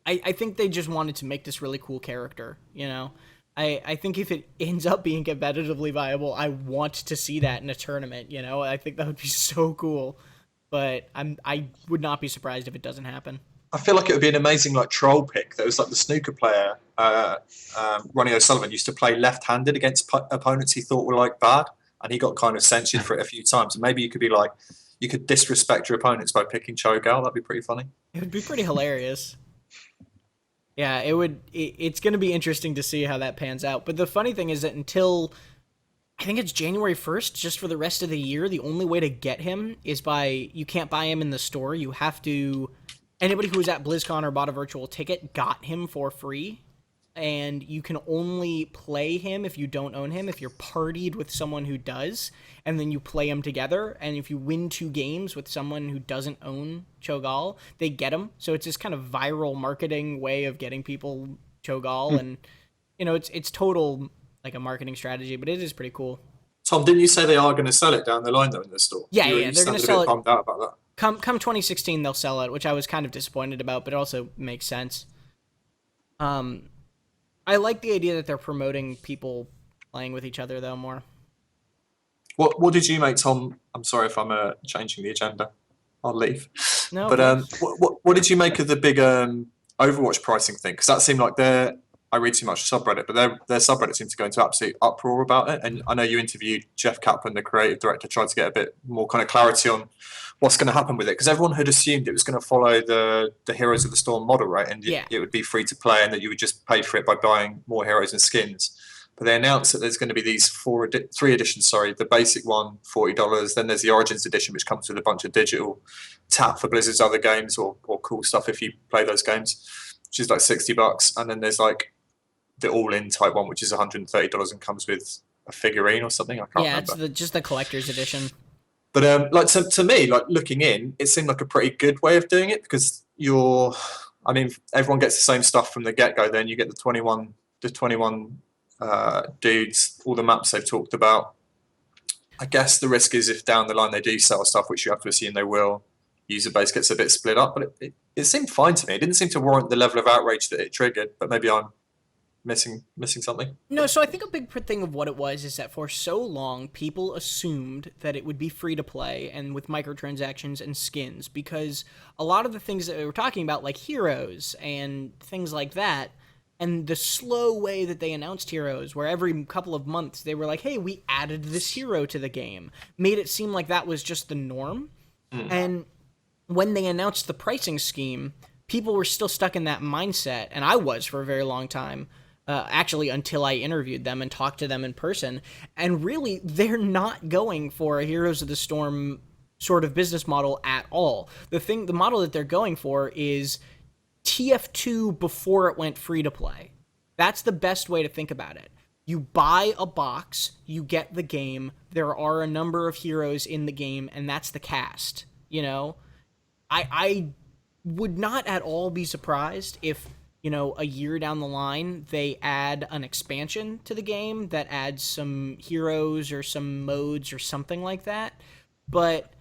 I think they just wanted to make this really cool character, I think if it ends up being competitively viable, I want to see that in a tournament, I think that would be so cool. But I would not be surprised if it doesn't happen. I feel like it would be an amazing like troll pick. There was like the snooker player, Ronnie O'Sullivan, used to play left-handed against opponents he thought were like bad, and he got kind of censured for it a few times. And maybe you could be like, you could disrespect your opponents by picking Cho'Gall. That'd be pretty funny. It would be pretty hilarious. Yeah, it would. It's going to be interesting to see how that pans out. But the funny thing is that until I think it's January 1st, just for the rest of the year, the only way to get him is you can't buy him in the store. You have to. Anybody who was at BlizzCon or bought a virtual ticket got him for free, and you can only play him if you don't own him, if you're partied with someone who does, and then you play him together, and if you win 2 games with someone who doesn't own Cho'Gall, they get him. So it's this kind of viral marketing way of getting people Cho'Gall, and, it's total, like, a marketing strategy, but it is pretty cool. Tom, didn't you say they are going to sell it down the line, though, in the store? Yeah, they're going to sell it. Bummed out about that. Come 2016, they'll sell it, which I was kind of disappointed about, but it also makes sense. I like the idea that they're promoting people playing with each other, though, more. What did you make, Tom? I'm sorry if I'm changing the agenda. I'll leave. No, but what did you make of the big Overwatch pricing thing? Because that seemed like I read too much subreddit, but their subreddit seemed to go into absolute uproar about it. And I know you interviewed Jeff Kaplan, the creative director, tried to get a bit more kind of clarity on what's going to happen with it, because everyone had assumed it was going to follow the Heroes of the Storm model, right? And it would be free to play, and that you would just pay for it by buying more heroes and skins. But they announced that there's going to be these three editions. Sorry, the basic one, $40. Then there's the Origins edition, which comes with a bunch of digital tap for Blizzard's other games or cool stuff if you play those games, which is like $60. And then there's like the all-in type one, which is $130 and comes with a figurine or something. I can't remember. It's just the collector's edition. But like to me, like looking in, it seemed like a pretty good way of doing it because everyone gets the same stuff from the get-go. Then you get the 21 dudes, all the maps they've talked about. I guess the risk is if down the line they do sell stuff, which you have to assume they will, user base gets a bit split up. But it seemed fine to me. It didn't seem to warrant the level of outrage that it triggered. But maybe I'm missing something. No, so I think a big thing of what it was is that for so long people assumed that it would be free to play and with microtransactions and skins, because a lot of the things that we were talking about, like heroes and things like that, and the slow way that they announced heroes, where every couple of months they were like, hey, we added this hero to the game, made it seem like that was just the norm. And when they announced the pricing scheme, people were still stuck in that mindset, and I was for a very long time, actually until I interviewed them and talked to them in person. And really, they're not going for a Heroes of the Storm sort of business model at all. The model that they're going for is TF2 before it went free to play. That's the best way to think about it. You buy a box, you get the game, there are a number of heroes in the game, and that's the cast, you know? I would not at all be surprised if, you know, a year down the line, they add an expansion to the game that adds some heroes or some modes or something like that. But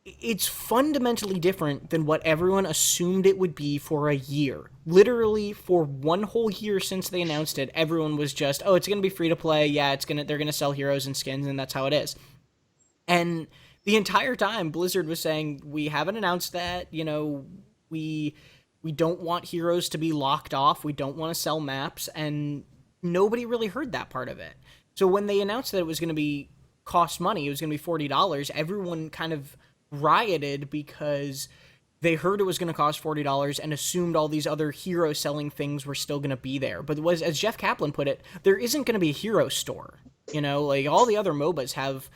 it's fundamentally different than what everyone assumed it would be for a year. Literally, for one whole year since they announced it, everyone was just, oh, it's going to be free to play. Yeah, they're going to sell heroes and skins, and that's how it is. And the entire time, Blizzard was saying, we haven't announced that, you know, we don't want heroes to be locked off, we don't want to sell maps, and nobody really heard that part of it. So when they announced that it was going to be cost money, it was going to be $40, everyone kind of rioted because they heard it was going to cost $40 and assumed all these other hero selling things were still going to be there. But as Jeff Kaplan put it, there isn't going to be a hero store. You know, like all the other MOBAs have,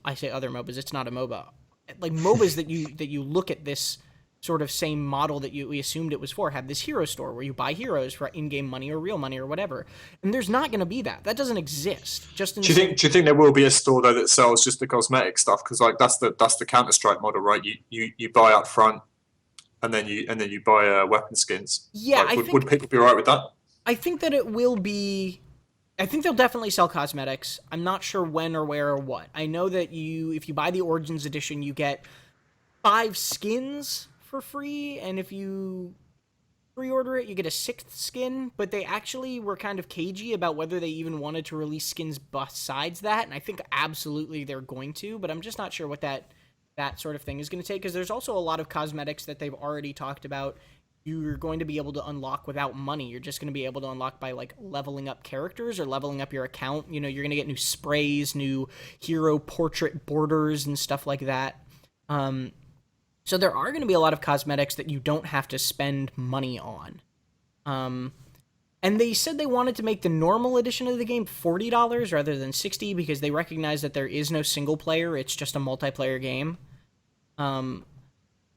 I say other MOBAs, it's not a MOBA. Like MOBAs that you look at this sort of same model that we assumed it was for, have this hero store where you buy heroes for in-game money or real money or whatever. And there's not going to be that. That doesn't exist. Do you think there will be a store though that sells just the cosmetic stuff? Because like that's the Counter-Strike model, right? You buy up front and then you buy weapon skins. Yeah, like, would people be alright with that? I think that it will be. I think they'll definitely sell cosmetics. I'm not sure when or where or what. I know that if you buy the Origins edition, you get 5 skins for free, and if you pre-order it, you get a 6th skin, but they actually were kind of cagey about whether they even wanted to release skins besides that, and I think absolutely they're going to, but I'm just not sure what that sort of thing is going to take, because there's also a lot of cosmetics that they've already talked about you're going to be able to unlock without money. You're just going to be able to unlock by, like, leveling up characters or leveling up your account. You know, you're going to get new sprays, new hero portrait borders and stuff like that. So there are going to be a lot of cosmetics that you don't have to spend money on. And they said they wanted to make the normal edition of the game $40 rather than $60 because they recognize that there is no single player. It's just a multiplayer game.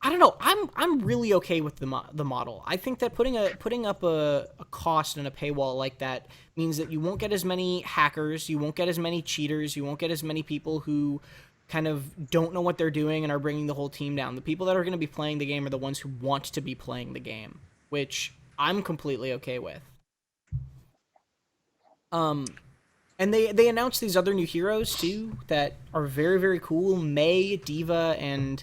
I don't know. I'm really okay with the model. I think that putting up a cost and a paywall like that means that you won't get as many hackers, you won't get as many cheaters, you won't get as many people who kind of don't know what they're doing and are bringing the whole team down. The people that are going to be playing the game are the ones who want to be playing the game, which I'm completely okay with. And they announced these other new heroes too that are very, very cool. Mei, Diva, and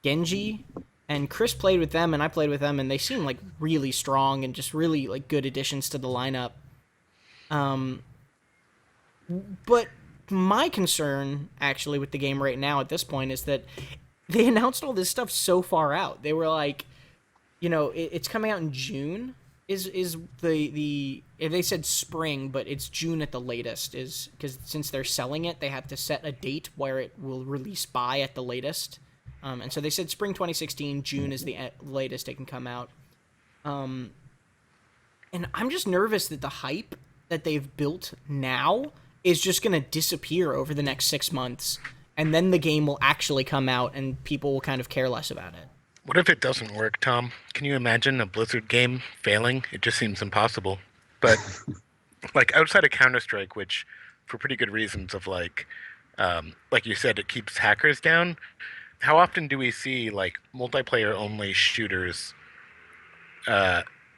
Genji. And Chris played with them and I played with them, and they seem like really strong and just really like good additions to the lineup. But my concern actually with the game right now at this point is that they announced all this stuff so far out. They were like, you know, it's coming out in June is the they said spring, but it's June at the latest, is because since they're selling it, they have to set a date where it will release by at the latest. And so they said spring 2016, June is the latest it can come out. And I'm just nervous that the hype that they've built now is just going to disappear over the next 6 months, and then the game will actually come out and people will kind of care less about it. What if it doesn't work, Tom? Can you imagine a Blizzard game failing? It just seems impossible. But like outside of Counter-Strike, which for pretty good reasons of like you said, it keeps hackers down. How often do we see like multiplayer only shooters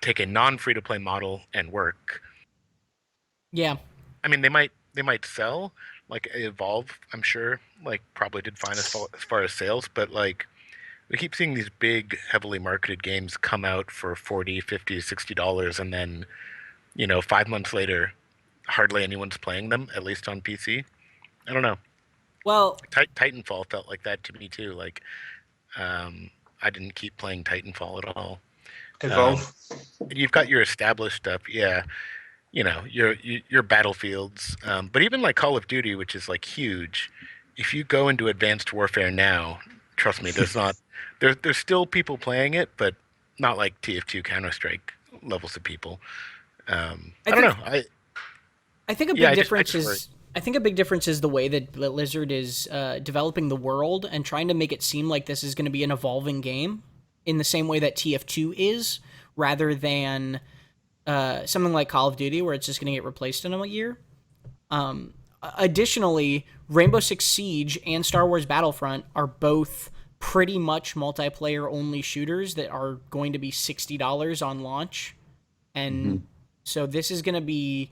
take a non-free-to-play model and work? Yeah. I mean, they might sell, like Evolve, I'm sure, like probably did fine as far as sales, but like we keep seeing these big, heavily marketed games come out for $40, $50, $60, and then, 5 months later, hardly anyone's playing them, at least on PC. I don't know. Well, Titanfall felt like that to me too. Like, I didn't keep playing Titanfall at all. Evolve. You've got your established stuff, yeah. Your battlefields, but even like Call of Duty, which is like huge. If you go into Advanced Warfare now, trust me, there's still people playing it, but not like TF2 Counter-Strike levels of people. I don't know. I think a big difference is I think a big difference is the way that Blizzard is developing the world and trying to make it seem like this is going to be an evolving game in the same way that TF2 is, rather than something like Call of Duty where it's just going to get replaced in a year. Additionally, Rainbow Six Siege and Star Wars Battlefront are both pretty much multiplayer-only shooters that are going to be $60 on launch. And so this is going to be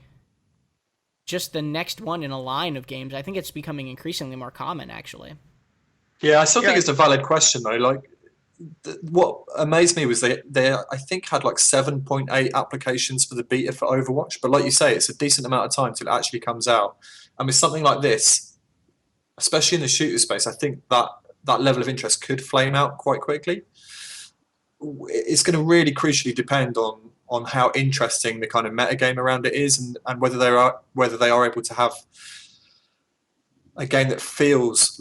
just the next one in a line of games. I think it's becoming increasingly more common, actually. Yeah, I still think it's a valid question, though. Like, what amazed me was they I think had like 7.8 applications for the beta for Overwatch, but like you say, it's a decent amount of time till it actually comes out. And with something like this, especially in the shooter space, I think that level of interest could flame out quite quickly. It's going to really crucially depend on how interesting the kind of metagame around it is, and whether they are able to have a game that feels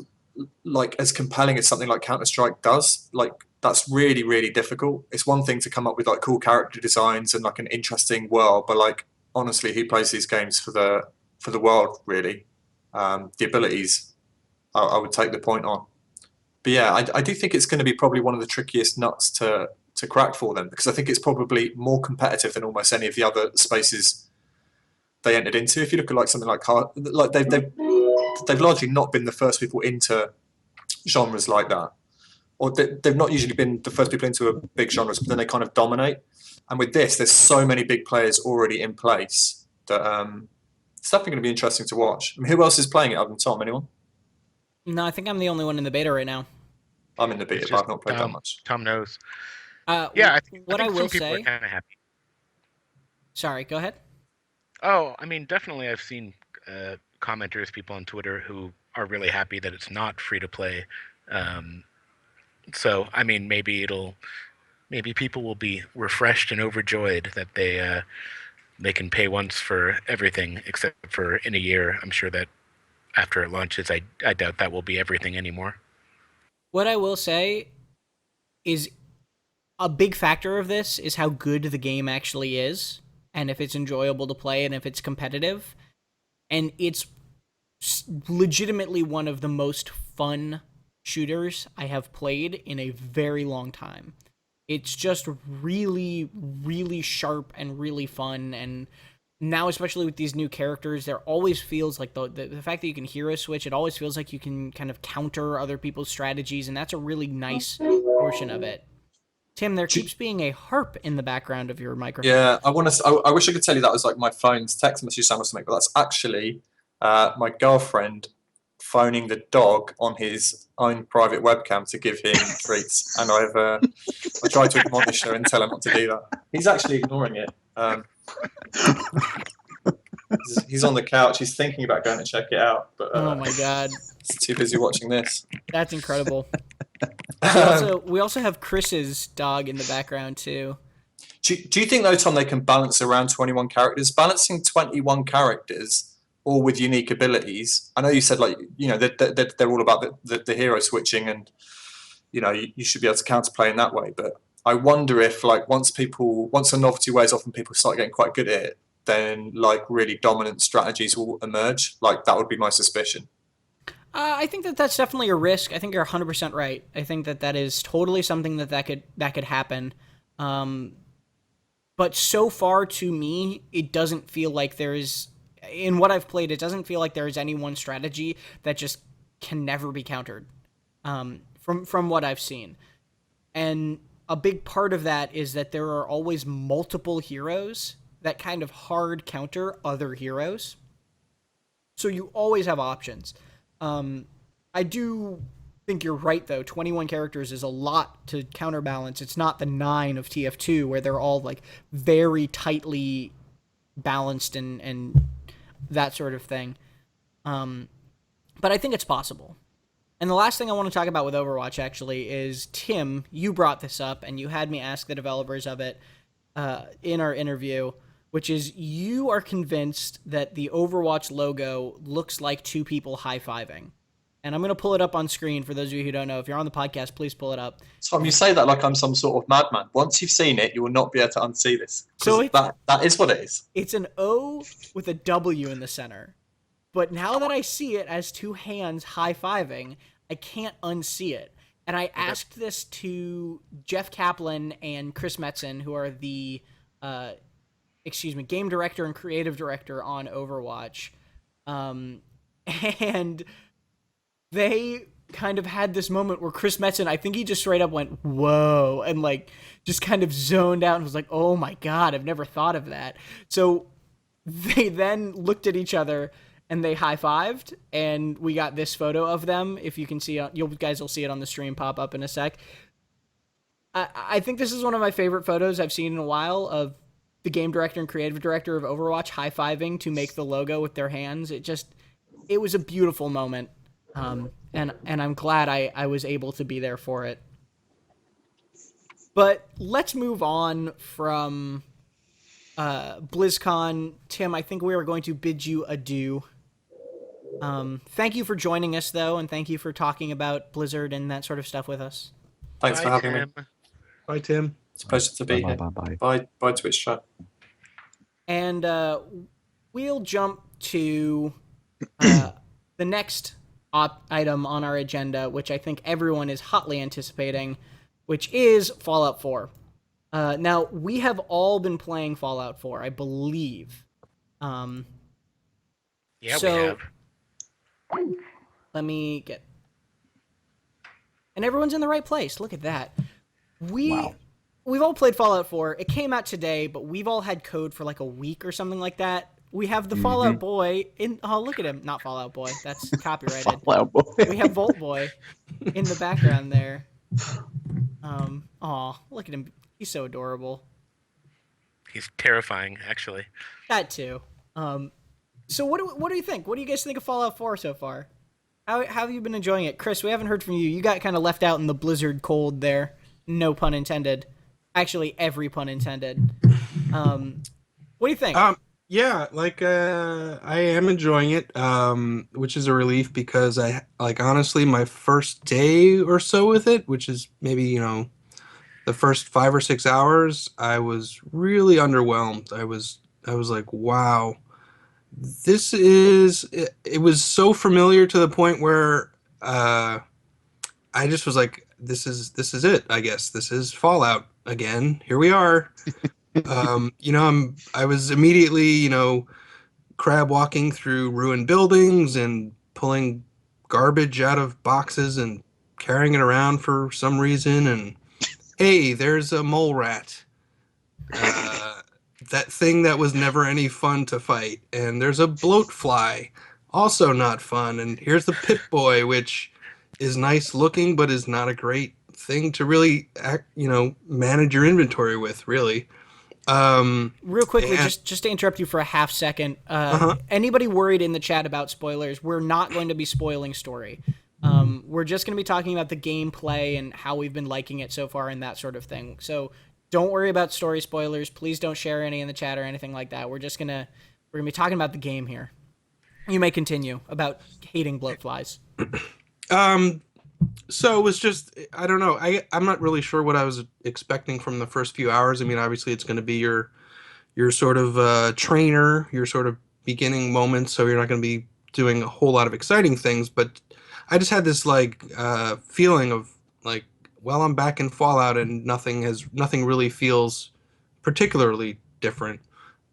like as compelling as something like Counter-Strike does. Like, that's really, really difficult. It's one thing to come up with like cool character designs and like an interesting world, but like honestly, who plays these games for the world, really? The abilities, I would take the point on. But yeah, I do think it's going to be probably one of the trickiest nuts to crack for them, because I think it's probably more competitive than almost any of the other spaces they entered into. If you look at like something like they've largely not been the first people into genres like that, or they've not usually been the first people into a big genres, but then they kind of dominate. And with this, there's so many big players already in place that it's definitely going to be interesting to watch. I mean, who else is playing it other than Tom? Anyone? No, I think I'm the only one in the beta right now. I'm in the beta, but I've not played that much. Tom knows. Yeah, I think I will some people say. are kind of happy. Sorry, go ahead. Oh, I mean, definitely I've seen commenters, people on Twitter who are really happy that it's not free to play. So, I mean, maybe people will be refreshed and overjoyed that they can pay once for everything, except for in a year. I'm sure that after it launches, I doubt that will be everything anymore. What I will say is a big factor of this is how good the game actually is, and if it's enjoyable to play, and if it's competitive. And it's legitimately one of the most fun shooters I have played in a very long time. It's just really, really sharp and really fun, and now, especially with these new characters, there always feels like the fact that you can hero switch, it always feels like you can kind of counter other people's strategies, and that's a really nice portion of it. Tim, there keeps being a harp in the background of your microphone. Yeah, I wish I could tell you that was like my phone's text message sound or something, but that's actually my girlfriend phoning the dog on his own private webcam to give him treats, and I tried to admonish her and tell her not to do that. He's actually ignoring it. He's on the couch. He's thinking about going to check it out, but oh my god, he's too busy watching this. That's incredible. We also have Chris's dog in the background too. Do you think though, Tom, they can balance around 21 characters? Balancing 21 characters, all with unique abilities. I know you said they're all about the hero switching, and you should be able to counterplay in that way. But I wonder if once a novelty wears off and people start getting quite good at it, then like really dominant strategies will emerge. Like that would be my suspicion. I think that that's definitely a risk. I think you're 100% right. I think that that is totally something that could happen. But so far, to me, it doesn't feel like there is, in what I've played, it doesn't feel like there is any one strategy that just can never be countered. From what I've seen, and a big part of that is that there are always multiple heroes that kind of hard counter other heroes. So you always have options. I do think you're right, though. 21 characters is a lot to counterbalance. It's not the 9 of TF2 where they're all like very tightly balanced and that sort of thing. But I think it's possible. And the last thing I want to talk about with Overwatch, actually, is Tim, you brought this up, and you had me ask the developers of it in our interview, which is you are convinced that the Overwatch logo looks like two people high-fiving. And I'm going to pull it up on screen for those of you who don't know. If you're on the podcast, please pull it up. Tom, you say that like I'm some sort of madman. Once you've seen it, you will not be able to unsee this. So that is what it is. It's an O with a W in the center. But now that I see it as two hands high-fiving, I can't unsee it. And I asked this to Jeff Kaplan and Chris Metzen, who are the game director and creative director on Overwatch. And they kind of had this moment where Chris Metzen, I think he just straight up went, whoa, and like just kind of zoned out and was like, oh my God, I've never thought of that. So they then looked at each other and they high-fived, and we got this photo of them. If you can see, you guys will see it on the stream pop up in a sec. I think this is one of my favorite photos I've seen in a while of the game director and creative director of Overwatch high-fiving to make the logo with their hands. It was a beautiful moment, and I'm glad I was able to be there for it. But let's move on from BlizzCon. Tim, I think we are going to bid you adieu. Thank you for joining us, though, and thank you for talking about Blizzard and that sort of stuff with us. Thanks for having me. Bye, Tim. It's a pleasure to be here. Bye, Twitch chat. And we'll jump to the next item on our agenda, which I think everyone is hotly anticipating, which is Fallout 4. Now, we have all been playing Fallout 4, I believe. Yeah, we so, have. Let me get... And everyone's in the right place. Look at that. We've all played Fallout 4. It came out today, but we've all had code for like a week or something like that. We have the Fallout Boy in... Oh, look at him. Not Fallout Boy. That's copyrighted. Fallout Boy. We have Volt Boy in the background there. Aw, look at him. He's so adorable. He's terrifying, actually. That too. So what do you think? What do you guys think of Fallout 4 so far? How have you been enjoying it? Chris, we haven't heard from you. You got kind of left out in the Blizzard cold there. No pun intended. Actually, every pun intended. What do you think? Yeah, like I am enjoying it, which is a relief because I honestly my first day or so with it, which is maybe the first 5 or 6 hours, I was really underwhelmed. I was like, wow, this is it was so familiar to the point where I just was like, this is it. I guess this is Fallout again. Here we are. I was immediately, crab walking through ruined buildings and pulling garbage out of boxes and carrying it around for some reason. And hey, there's a mole rat. That thing that was never any fun to fight. And there's a bloat fly, also not fun. And here's the Pit Boy, which is nice looking, but is not a great thing to really manage your inventory with, really. Real quickly, just to interrupt you for a half second, anybody worried in the chat about spoilers, we're not going to be spoiling story. We're just going to be talking about the gameplay and how we've been liking it so far and that sort of thing. So don't worry about story spoilers. Please don't share any in the chat or anything like that. We're gonna be talking about the game here. You may continue about hating bloatflies. So it was just, I don't know. I'm not really sure what I was expecting from the first few hours. I mean, obviously it's going to be your your sort of trainer, your sort of beginning moments, so you're not going to be doing a whole lot of exciting things. But I just had this like feeling of like, well, I'm back in Fallout and nothing really feels particularly different.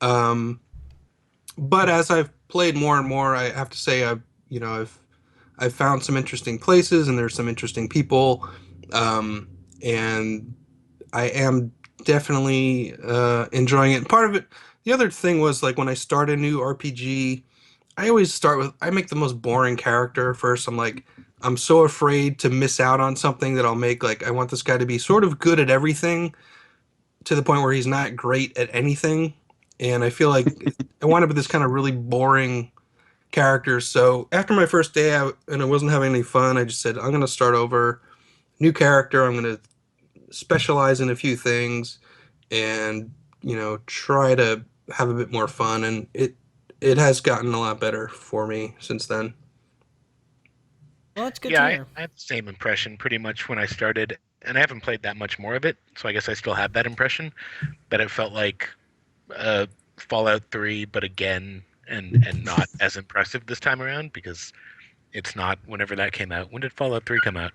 Um, but as I've played more and more, I have to say I've found some interesting places and there's some interesting people, and I am definitely enjoying it. Part of it, the other thing was like when I start a new RPG, I make the most boring character first. I'm so afraid to miss out on something that I'll make like I want this guy to be sort of good at everything to the point where he's not great at anything. And I feel like I wound up with this kind of really boring character. So after my first day out and I wasn't having any fun, I just said, I'm going to start over, new character. I'm going to specialize in a few things and, try to have a bit more fun. And it has gotten a lot better for me since then. Well, that's good Yeah, to I, hear. I have the same impression pretty much when I started, and I haven't played that much more of it, so I guess I still have that impression. That it felt like uh, Fallout 3, but again, and not as impressive this time around because it's not. Whenever that came out, when did Fallout 3 come out?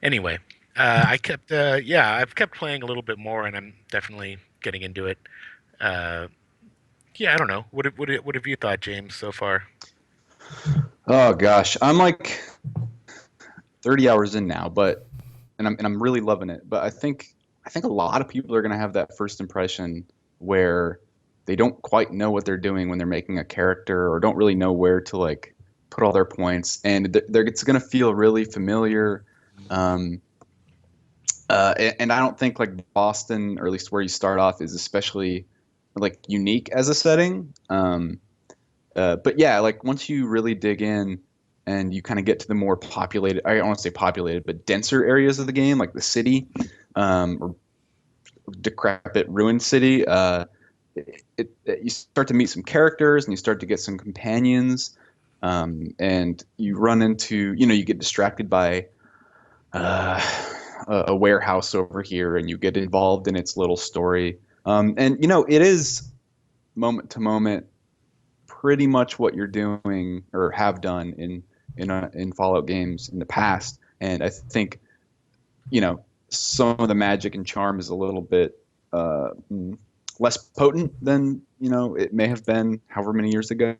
Anyway, I've kept playing a little bit more, and I'm definitely getting into it. Uh, yeah, I don't know. What have you thought, James, so far? Oh gosh, I'm like 30 hours in now, but and I'm really loving it. But I think a lot of people are gonna have that first impression where they don't quite know what they're doing when they're making a character, or don't really know where to like put all their points, and it's gonna feel really familiar. Um, and I don't think like Boston, or at least where you start off, is especially like unique as a setting. But yeah, like once you really dig in and you kind of get to the more populated, I don't want to say populated, but denser areas of the game, like the city, or decrepit ruined city, you start to meet some characters and you start to get some companions, and you run into, you get distracted by uh, a warehouse over here, and you get involved in its little story. And it is moment to moment pretty much what you're doing or have done in Fallout games in the past. And I think some of the magic and charm is a little bit less potent than it may have been however many years ago,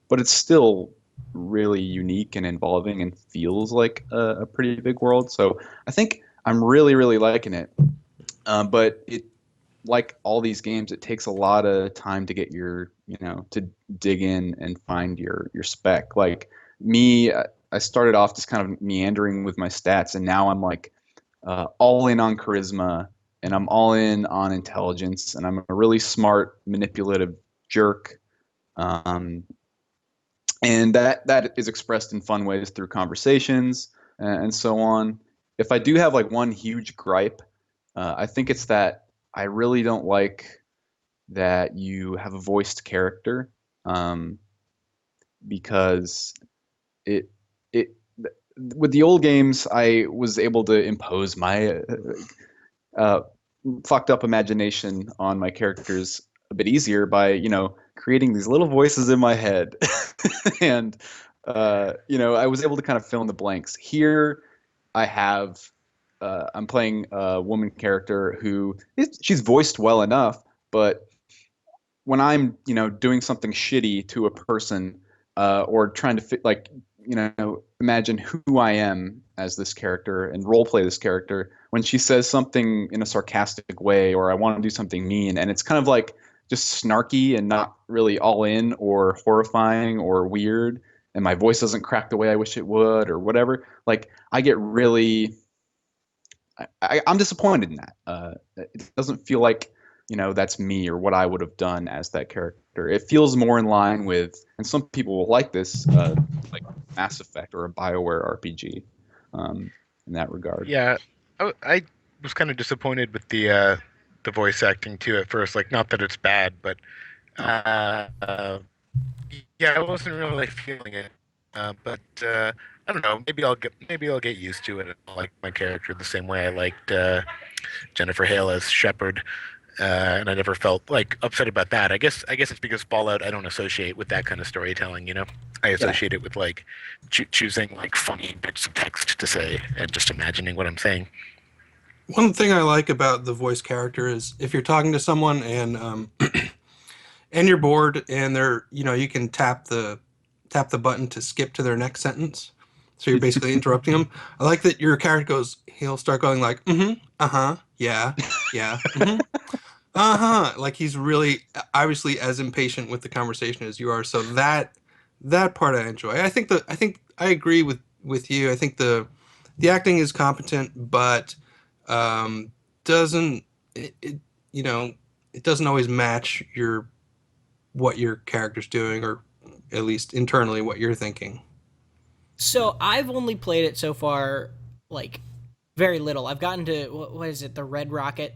but it's still really unique and involving and feels like a pretty big world. So I think I'm really really liking it. But it, like all these games, it takes a lot of time to get to dig in and find your spec. Like me, I started off just kind of meandering with my stats, and now I'm like all in on charisma, and I'm all in on intelligence, and I'm a really smart, manipulative jerk. Um, and that is expressed in fun ways through conversations and so on. If I do have like one huge gripe, I think it's that I really don't like that you have a voiced character, um, because it it with the old games I was able to impose my uh, fucked up imagination on my characters a bit easier by creating these little voices in my head, and I was able to kind of fill in the blanks. Here I have I'm playing a woman character she's voiced well enough, but when I'm doing something shitty to a person, or trying to fit, like imagine who I am as this character and role play this character, when she says something in a sarcastic way, or I want to do something mean, and it's kind of like just snarky and not really all in or horrifying or weird, and my voice doesn't crack the way I wish it would or whatever, like I get really I'm disappointed in that. It doesn't feel like that's me or what I would have done as that character. It feels more in line with, and some people will like this, like Mass Effect or a BioWare RPG, in that regard. Yeah, I was kind of disappointed with the voice acting too at first. Like, not that it's bad, but uh, uh, yeah, I wasn't really feeling it. But I don't know. Maybe I'll get used to it. I like my character the same way I liked Jennifer Hale as Shepard. and I never felt like upset about that. I guess it's because Fallout I don't associate with that kind of storytelling. I associate it with like choosing like funny bits of text to say and just imagining what I'm saying. One thing I like about the voice character is if you're talking to someone and and you're bored and they're you can tap the button to skip to their next sentence. So you're basically interrupting them. I like that your character he'll start going like, uh-huh, yeah, uh-huh. Like he's really obviously as impatient with the conversation as you are. So that part I enjoy. I think I agree with you. I think the acting is competent, but doesn't it it doesn't always match what your character's doing, or at least internally what you're thinking. So I've only played it so far, like very little. I've gotten to what is it, the Red Rocket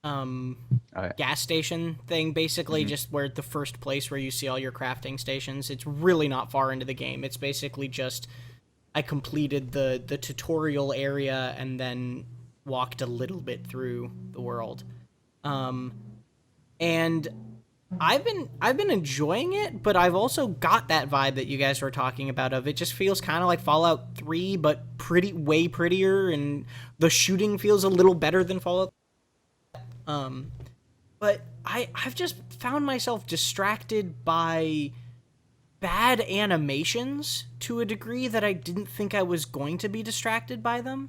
um Oh, yeah. gas station thing, basically just where the first place where you see all your crafting stations. It's really not far into the game. It's basically just I completed the tutorial area and then walked a little bit through the world. And I've been enjoying it, but I've also got that vibe that you guys were talking about of it just feels kind of like Fallout 3 but way prettier, and the shooting feels a little better than Fallout. But I've just found myself distracted by bad animations to a degree that I didn't think I was going to be distracted by them.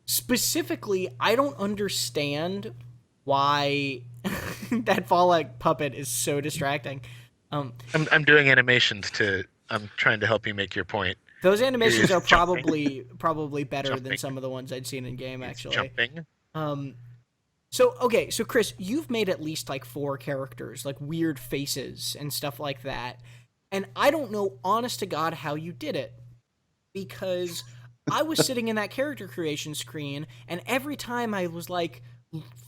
Specifically, I don't understand why that Fallout puppet is so distracting. I'm doing animations I'm trying to help you make your point. Those animations are Jumping. probably better than Jumping. some of the ones I'd seen in game, It's actually. jumping. So Chris, you've made at least like 4 characters, like weird faces and stuff like that. And I don't know, honest to God, how you did it. Because I was sitting in that character creation screen, and every time I was like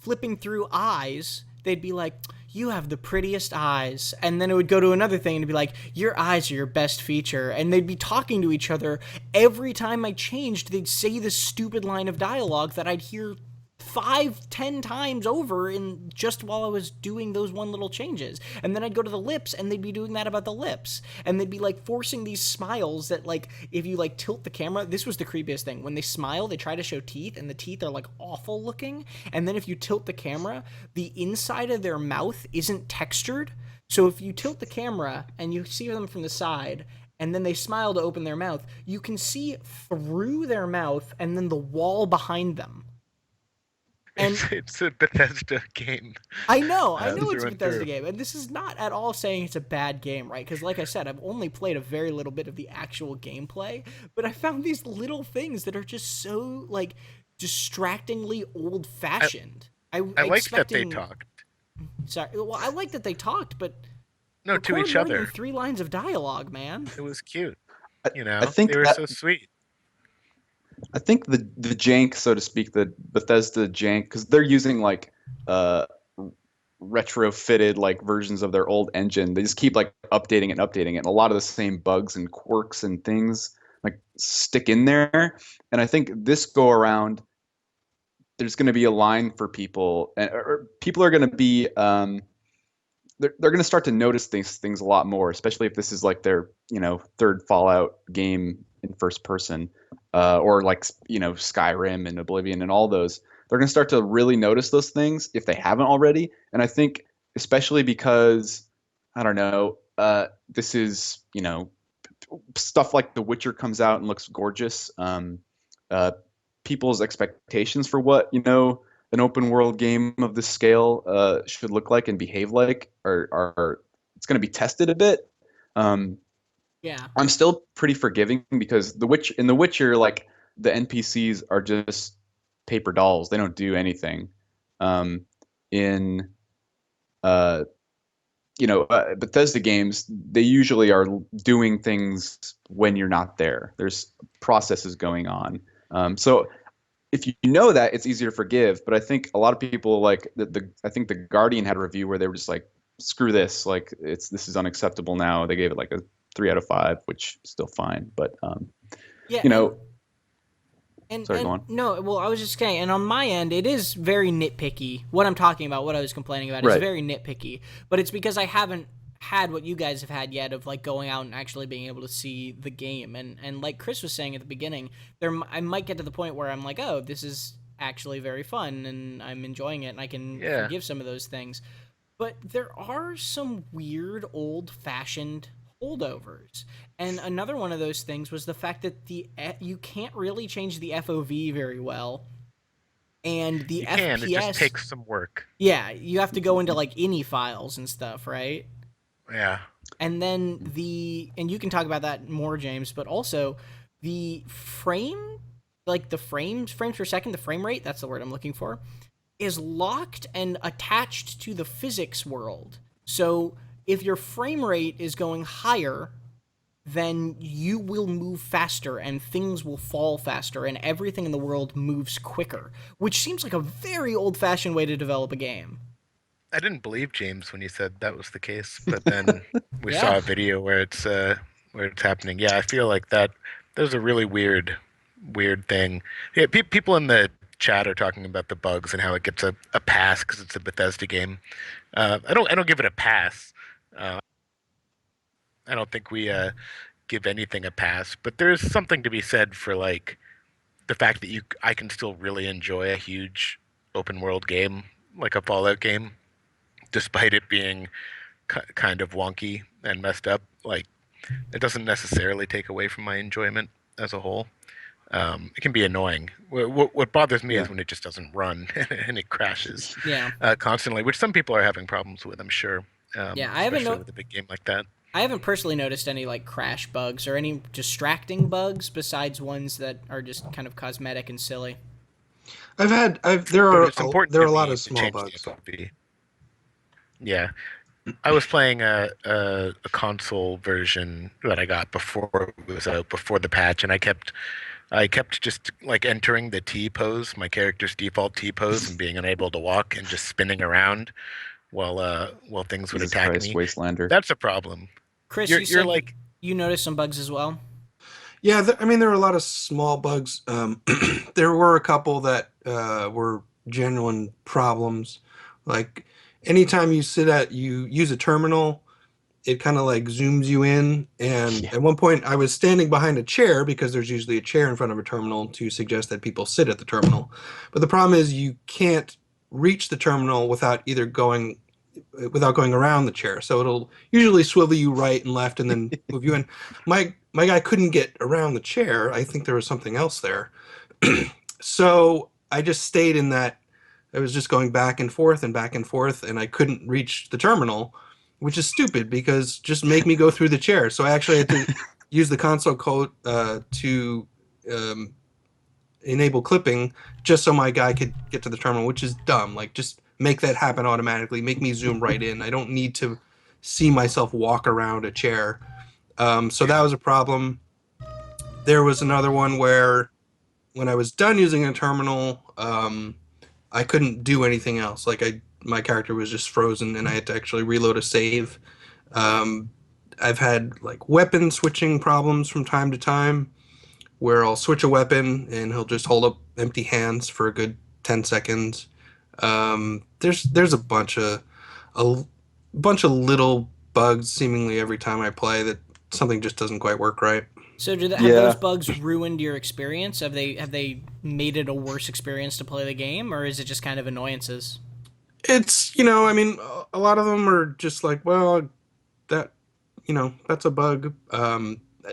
flipping through eyes, they'd be like, you have the prettiest eyes. And then it would go to another thing and it'd be like, your eyes are your best feature. And they'd be talking to each other. Every time I changed, they'd say this stupid line of dialogue that I'd hear 5-10 times over in just while I was doing those one little changes. And then I'd go to the lips and they'd be doing that about the lips. And they'd be like forcing these smiles that like if you like tilt the camera, this was the creepiest thing. When they smile, they try to show teeth and the teeth are like awful looking. And then if you tilt the camera, the inside of their mouth isn't textured. So if you tilt the camera and you see them from the side and then they smile to open their mouth, you can see through their mouth and then the wall behind them. And It's a Bethesda game. I know through it's a and Bethesda through. game, and this is not at all saying it's a bad game, right? Because like I said, I've only played a very little bit of the actual gameplay, but I found these little things that are just so like distractingly old-fashioned. I liked that they expecting- talked. Sorry, well, I like that they talked, but No, to record each more other. than 3 lines of dialogue, man. It was cute. I think they were that- so sweet. I think the jank, so to speak, the Bethesda jank, because they're using like retrofitted like versions of their old engine. They just keep like updating it, and a lot of the same bugs and quirks and things like stick in there. And I think this go around, there's going to be a line for people, or people are going to be they're going to start to notice these things a lot more, especially if this is like their third Fallout game in first person, or like Skyrim and Oblivion and all those. They're going to start to really notice those things if they haven't already. And I think especially because I don't know, this is stuff like The Witcher comes out and looks gorgeous. People's expectations for what an open world game of this scale should look like and behave like are it's going to be tested a bit. Yeah. I'm still pretty forgiving because in The Witcher, like the NPCs are just paper dolls. They don't do anything. In Bethesda games, they usually are doing things when you're not there. There's processes going on. So if you know that, it's easier to forgive. But I think a lot of people like I think the Guardian had a review where they were just like, screw this, like this is unacceptable now. They gave it like a 3 out of 5, which is still fine. But Yeah. Sorry, go on. No, well, I was just saying, and on my end, it is very nitpicky. What I'm talking about, what I was complaining about, is Right. very nitpicky. But it's because I haven't had what you guys have had yet of like going out and actually being able to see the game. And like Chris was saying at the beginning, I might get to the point where I'm like, oh, this is actually very fun, and I'm enjoying it, and I can Yeah. forgive some of those things. But there are some weird old-fashioned holdovers. And another one of those things was the fact that you can't really change the FOV very well. And the You FPS, can. It just takes some work. yeah, you have to go into like INI files and stuff, right? Yeah. And then and you can talk about that more, James, but also the frames per second, the frame rate, that's the word I'm looking for, is locked and attached to the physics world. So if your frame rate is going higher, then you will move faster and things will fall faster and everything in the world moves quicker, which seems like a very old-fashioned way to develop a game. I didn't believe James when he said that was the case, but then we Yeah. saw a video where it's happening. Yeah, I feel like that was a really weird thing. Yeah, people in the chat are talking about the bugs and how it gets a pass because it's a Bethesda game. I don't give it a pass. I don't think we give anything a pass, but there's something to be said for like the fact that I can still really enjoy a huge open world game like a Fallout game, despite it being kind of wonky and messed up. Like, it doesn't necessarily take away from my enjoyment as a whole. It can be annoying. What bothers me is when it just doesn't run and it crashes Yeah. constantly, which some people are having problems with, I'm sure. Yeah, I haven't especially with a big game like that. I haven't personally noticed any like crash bugs or any distracting bugs besides ones that are just kind of cosmetic and silly. There But are it's important there are to a lot me of to small change the bugs. FOV. Yeah. I was playing a console version that I got before it was out, before the patch, and I kept just like entering the T pose, my character's default T pose, and being unable to walk and just spinning around while things would Jesus attack Christ, me. Wastelander. That's a problem. Chris, You're you said like, you noticed some bugs as well. Yeah, I mean, there are a lot of small bugs. There were a couple that were genuine problems. Like anytime you use a terminal, it kind of like zooms you in. And Yeah. at one point, I was standing behind a chair because there's usually a chair in front of a terminal to suggest that people sit at the terminal. But the problem is you can't reach the terminal without going around the chair. So it'll usually swivel you right and left and then move you in. My guy couldn't get around the chair. I think there was something else there. So I just stayed in that. I was just going back and forth and back and forth, and I couldn't reach the terminal, which is stupid because just make me go through the chair. So I actually had to use the console code to enable clipping just so my guy could get to the terminal, which is dumb. Like, just make that happen automatically. Make me zoom right in. I don't need to see myself walk around a chair. So that was a problem. There was another one where when I was done using a terminal, I couldn't do anything else. Like, my character was just frozen and I had to actually reload a save. I've had like weapon switching problems from time to time where I'll switch a weapon and he'll just hold up empty hands for a good 10 seconds. There's a bunch of little bugs seemingly every time I play that something just doesn't quite work right. So have those bugs ruined your experience? Have they made it a worse experience to play the game, or is it just kind of annoyances? It's, I mean, a lot of them are just like, well, that's a bug.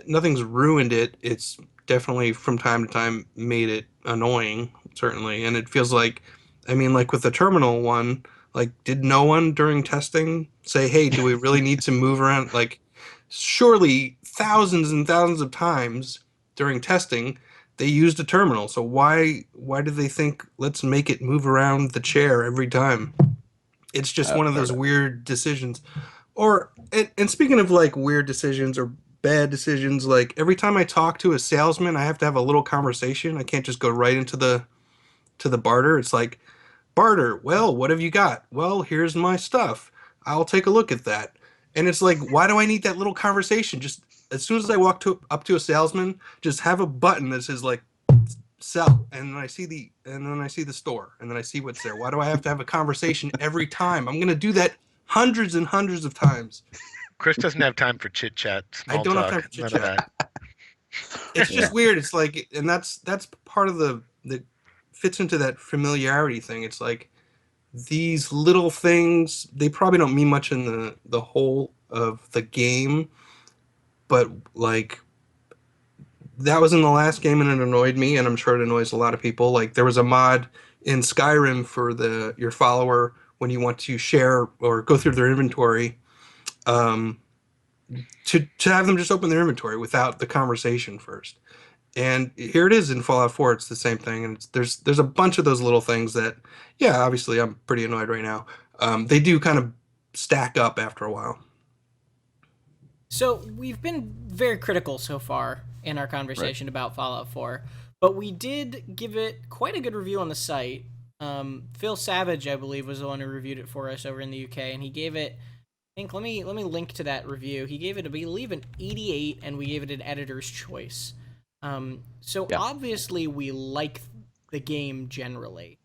Nothing's ruined it. It's definitely from time to time made it annoying, certainly. And it feels like, I mean, like with the terminal one, like, did no one during testing say, hey, do we really need to move around? Like, surely thousands and thousands of times during testing, they used a terminal. So why did they think, let's make it move around the chair every time? It's just one of those weird decisions. And speaking of like weird decisions or bad decisions, like every time I talk to a salesman, I have to have a little conversation. I can't just go right into the barter. It's like, barter, well, what have you got? Well, here's my stuff. I'll take a look at that. And it's like, why do I need that little conversation? Just as soon as I walk up to a salesman, just have a button that says like, sell, and then I see the store, and then I see what's there. Why do I have to have a conversation every time? I'm gonna do that hundreds and hundreds of times. Chris doesn't have time for chit chat, I small don't have time talk, for none chit of chat. that. It's just weird. It's like, and that's part of the that fits into that familiarity thing. It's like these little things, they probably don't mean much in the whole of the game, but like that was in the last game and it annoyed me, and I'm sure it annoys a lot of people. Like there was a mod in Skyrim for your follower when you want to share or go through their inventory, um, to have them just open their inventory without the conversation first. And here it is in Fallout 4. It's the same thing, and there's a bunch of those little things that, yeah, obviously I'm pretty annoyed right now. They do kind of stack up after a while. So we've been very critical so far in our conversation about Fallout 4, but we did give it quite a good review on the site. Phil Savage, I believe, was the one who reviewed it for us over in the UK, and he gave it. I think let me link to that review. He gave it, I believe, an 88, and we gave it an editor's choice. So Yeah. obviously we like the game generally.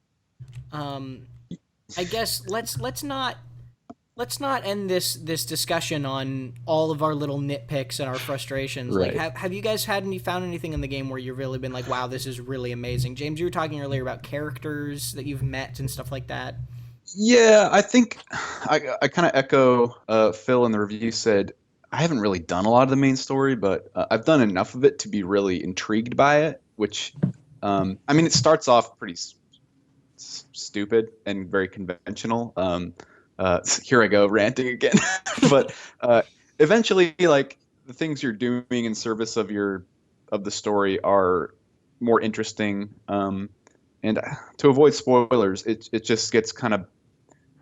I guess let's not end this discussion on all of our little nitpicks and our frustrations. Right. Like, have you guys found anything in the game where you've really been like, wow, this is really amazing? James, you were talking earlier about characters that you've met and stuff like that. Yeah, I think I kind of echo Phil in the review said, I haven't really done a lot of the main story, but I've done enough of it to be really intrigued by it, which, I mean, it starts off pretty stupid and very conventional. Here I go ranting again. But eventually, like, the things you're doing in service of the story are more interesting. And to avoid spoilers, it just gets kind of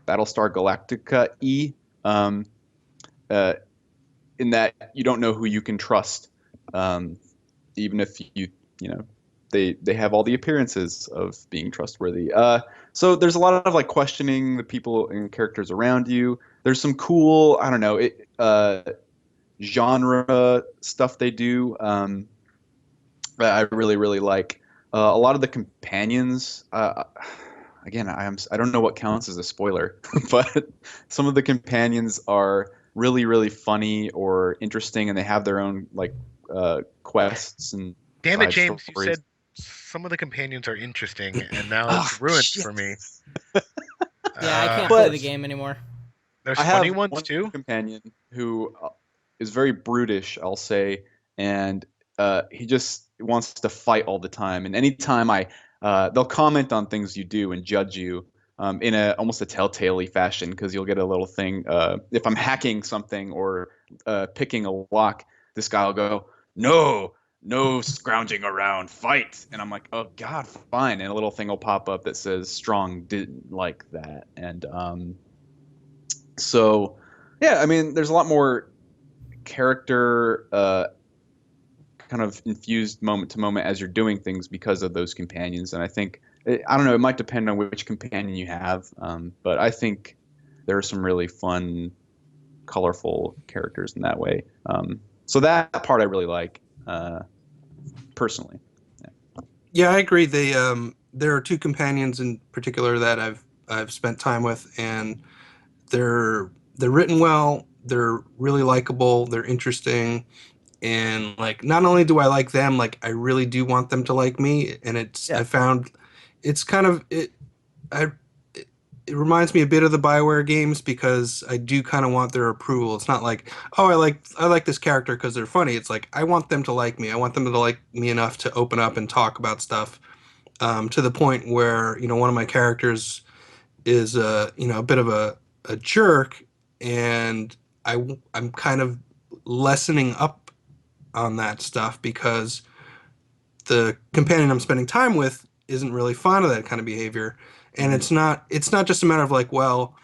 Battlestar Galactica-y, in that you don't know who you can trust, even if you know they have all the appearances of being trustworthy. So there's a lot of like questioning the people and characters around you. There's some cool, I don't know, genre stuff they do that I really really like. A lot of the companions. Again, I don't know what counts as a spoiler, but some of the companions are really really funny or interesting, and they have their own like quests and Damn it, side James! You stories. said some of the companions are interesting, and now Oh, it's ruined shit. for me. Yeah, I can't But- play the game anymore. There's I funny have ones one too. companion who is very brutish, I'll say, and he just wants to fight all the time. And anytime they'll comment on things you do and judge you in almost a telltale-y fashion, because you'll get a little thing. If I'm hacking something or picking a lock, this guy will go, "No, no scrounging around, fight!" And I'm like, "Oh God, fine." And a little thing will pop up that says "Strong didn't like that," and so, yeah, I mean, there's a lot more character kind of infused moment to moment as you're doing things because of those companions. And I think, I don't know, it might depend on which companion you have, but I think there are some really fun, colorful characters in that way. So that part I really like, personally. Yeah, I agree. There are two companions in particular that I've spent time with, and they're written well. They're really likable. They're interesting, and like not only do I like them, like I really do want them to like me. And Yeah. I found it's kind of I it reminds me a bit of the BioWare games because I do kind of want their approval. It's not like, oh, I like this character because they're funny. It's like I want them to like me. I want them to like me enough to open up and talk about stuff, to the point where one of my characters is a bit of a jerk, and I'm kind of lessening up on that stuff because the companion I'm spending time with isn't really fond of that kind of behavior. And it's not just a matter of like, well,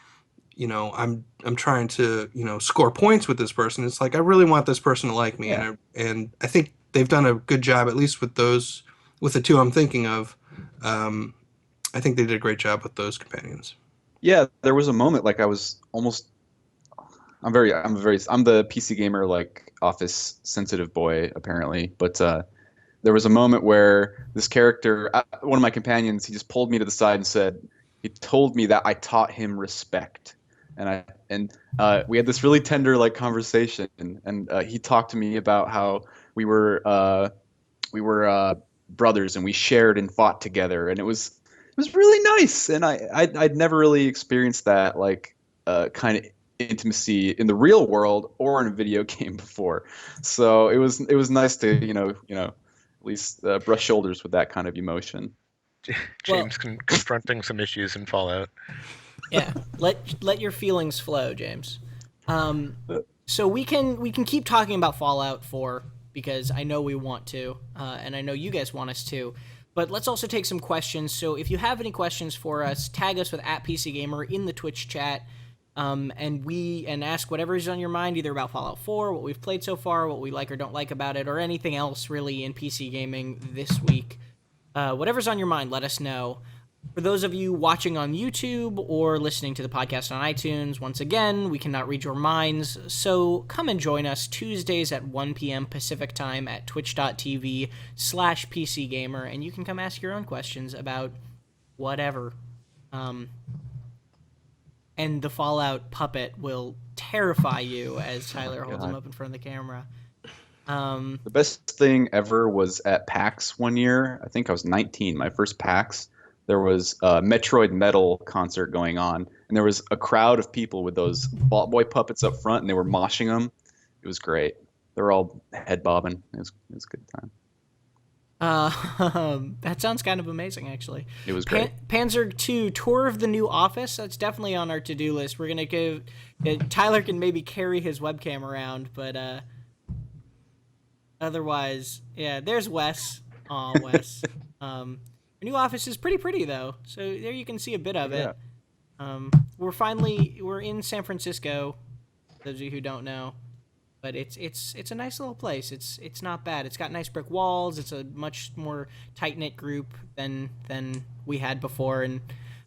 I'm trying to score points with this person. It's like I really want this person to like me. Yeah. And I think they've done a good job, at least with the two I'm thinking of. I think they did a great job with those companions. Yeah, there was a moment like I was almost. I'm the PC gamer, like office sensitive boy apparently, but there was a moment where this character, one of my companions, he just pulled me to the side and said, he told me that I taught him respect, and we had this really tender like conversation, and he talked to me about how we were brothers and we shared and fought together, and it was really nice, and I'd never really experienced that like kind of intimacy in the real world or in a video game before, so it was nice to at least brush shoulders with that kind of emotion. James confronting some issues in Fallout. Yeah, let your feelings flow, James. So we can keep talking about Fallout 4 because I know we want to, and I know you guys want us to. But let's also take some questions. So if you have any questions for us, tag us with @PCGamer in the Twitch chat, and ask whatever is on your mind, either about Fallout 4, what we've played so far, what we like or don't like about it, or anything else really in PC gaming this week. Whatever's on your mind, let us know. For those of you watching on YouTube or listening to the podcast on iTunes, once again, we cannot read your minds, so come and join us Tuesdays at 1 p.m. Pacific time at twitch.tv/PCGamer, and you can come ask your own questions about whatever. And the Fallout puppet will terrify you as Tyler holds him up in front of the camera. The best thing ever was at PAX one year. I think I was 19, my first PAX. There was a Metroid Metal concert going on, and there was a crowd of people with those Vault Boy puppets up front, and they were moshing them. It was great. They were all head bobbing. It was a good time. That sounds kind of amazing, actually. It was great. Panzer 2 tour of the new office. That's definitely on our to-do list. We're gonna go. Tyler can maybe carry his webcam around, but otherwise, yeah. There's Wes. Aw, Wes. Our new office is pretty though, so there you can see a bit of it. We're in San Francisco. Those of you who don't know. But it's a nice little place. It's not bad. It's got nice brick walls. It's a much more tight-knit group than we had before, and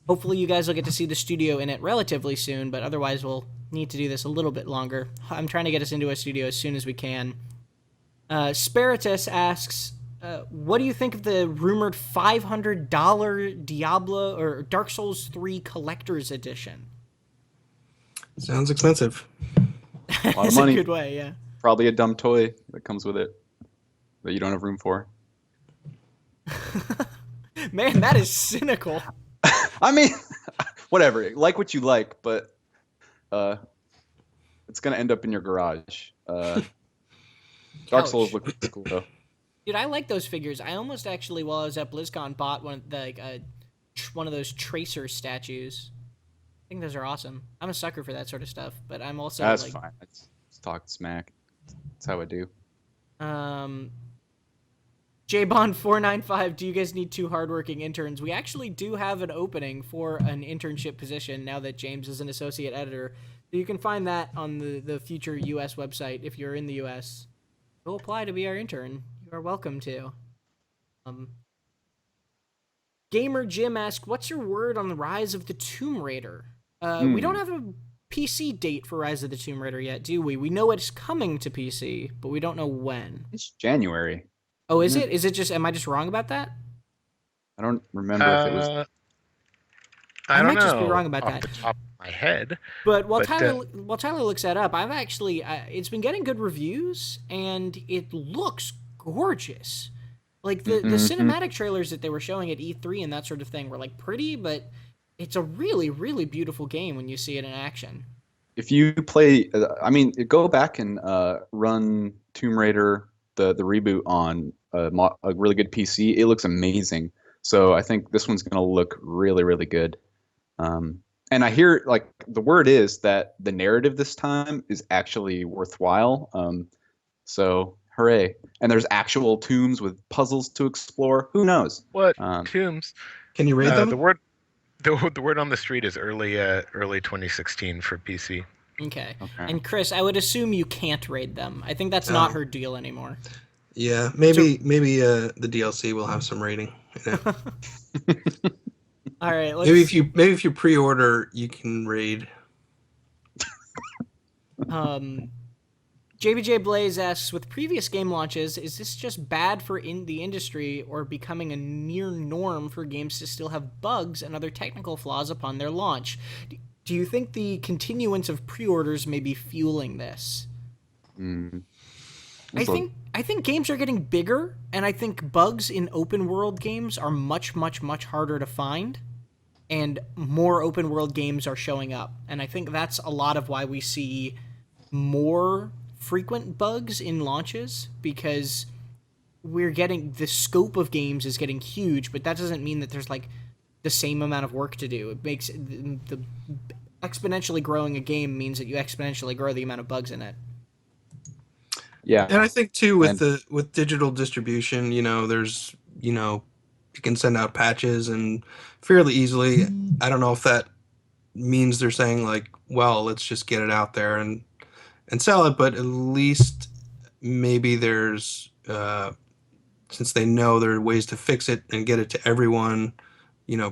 hopefully you guys will get to see the studio in it relatively soon, but otherwise we'll need to do this a little bit longer. I'm trying to get us into a studio as soon as we can. Spiritus asks, what do you think of the rumored $500 Diablo or Dark Souls 3 Collector's Edition? Sounds expensive. A lot of That's money. a good way, yeah. Probably a dumb toy that comes with it that you don't have room for. Man, that is cynical. I mean, whatever. Like what you like, but it's gonna end up in your garage. Dark Souls looks cool though. Dude, I like those figures. I almost actually, while I was at BlizzCon, bought one of those Tracer statues. I think those are awesome. I'm a sucker for that sort of stuff, but I'm also That's like, fine. Let's talk smack. That's how I do. JBond495, do you guys need 2 hardworking interns? We actually do have an opening for an internship position now that James is an associate editor. So you can find that on the future US website if you're in the US. Go apply to be our intern. You are welcome to. Gamer Jim asked, what's your word on the Rise of the Tomb Raider? We don't have a PC date for Rise of the Tomb Raider yet, do we? We know it's coming to PC, but we don't know when. It's January. Oh, is it? Is it just? Am I just wrong about that? I don't remember if it was. I don't might just know be wrong about off that. the top of my head. But while Tyler looks that up, I've actually it's been getting good reviews and it looks gorgeous. Like the cinematic trailers that they were showing at E3 and that sort of thing were like pretty, but it's a really, really beautiful game when you see it in action. If you play, go back and run Tomb Raider the reboot on a really good PC. It looks amazing. So I think this one's going to look really, really good. And I hear like the word is that the narrative this time is actually worthwhile. So hooray! And there's actual tombs with puzzles to explore. Who knows? What tombs? Can you rate them? The word on the street is early 2016 for PC. Okay. And Chris, I would assume you can't raid them. I think that's not her deal anymore. Yeah, maybe the DLC will have some rating. You know? All right. Maybe if you pre-order, you can raid. JBJ Blaze asks, with previous game launches, is this just bad for the industry or becoming a near norm for games to still have bugs and other technical flaws upon their launch? Do you think the continuance of pre-orders may be fueling this? I think games are getting bigger, and I think bugs in open world games are much, much, much harder to find, and more open world games are showing up. And I think that's a lot of why we see more frequent bugs in launches, because we're getting the scope of games is getting huge, but that doesn't mean that there's like the same amount of work to do. It makes the exponentially growing a game means that you exponentially grow the amount of bugs in it. Yeah. And I think too with digital distribution, there's you can send out patches and fairly easily. I don't know if that means they're saying like, well, let's just get it out there and sell it, but at least maybe there's since they know there are ways to fix it and get it to everyone,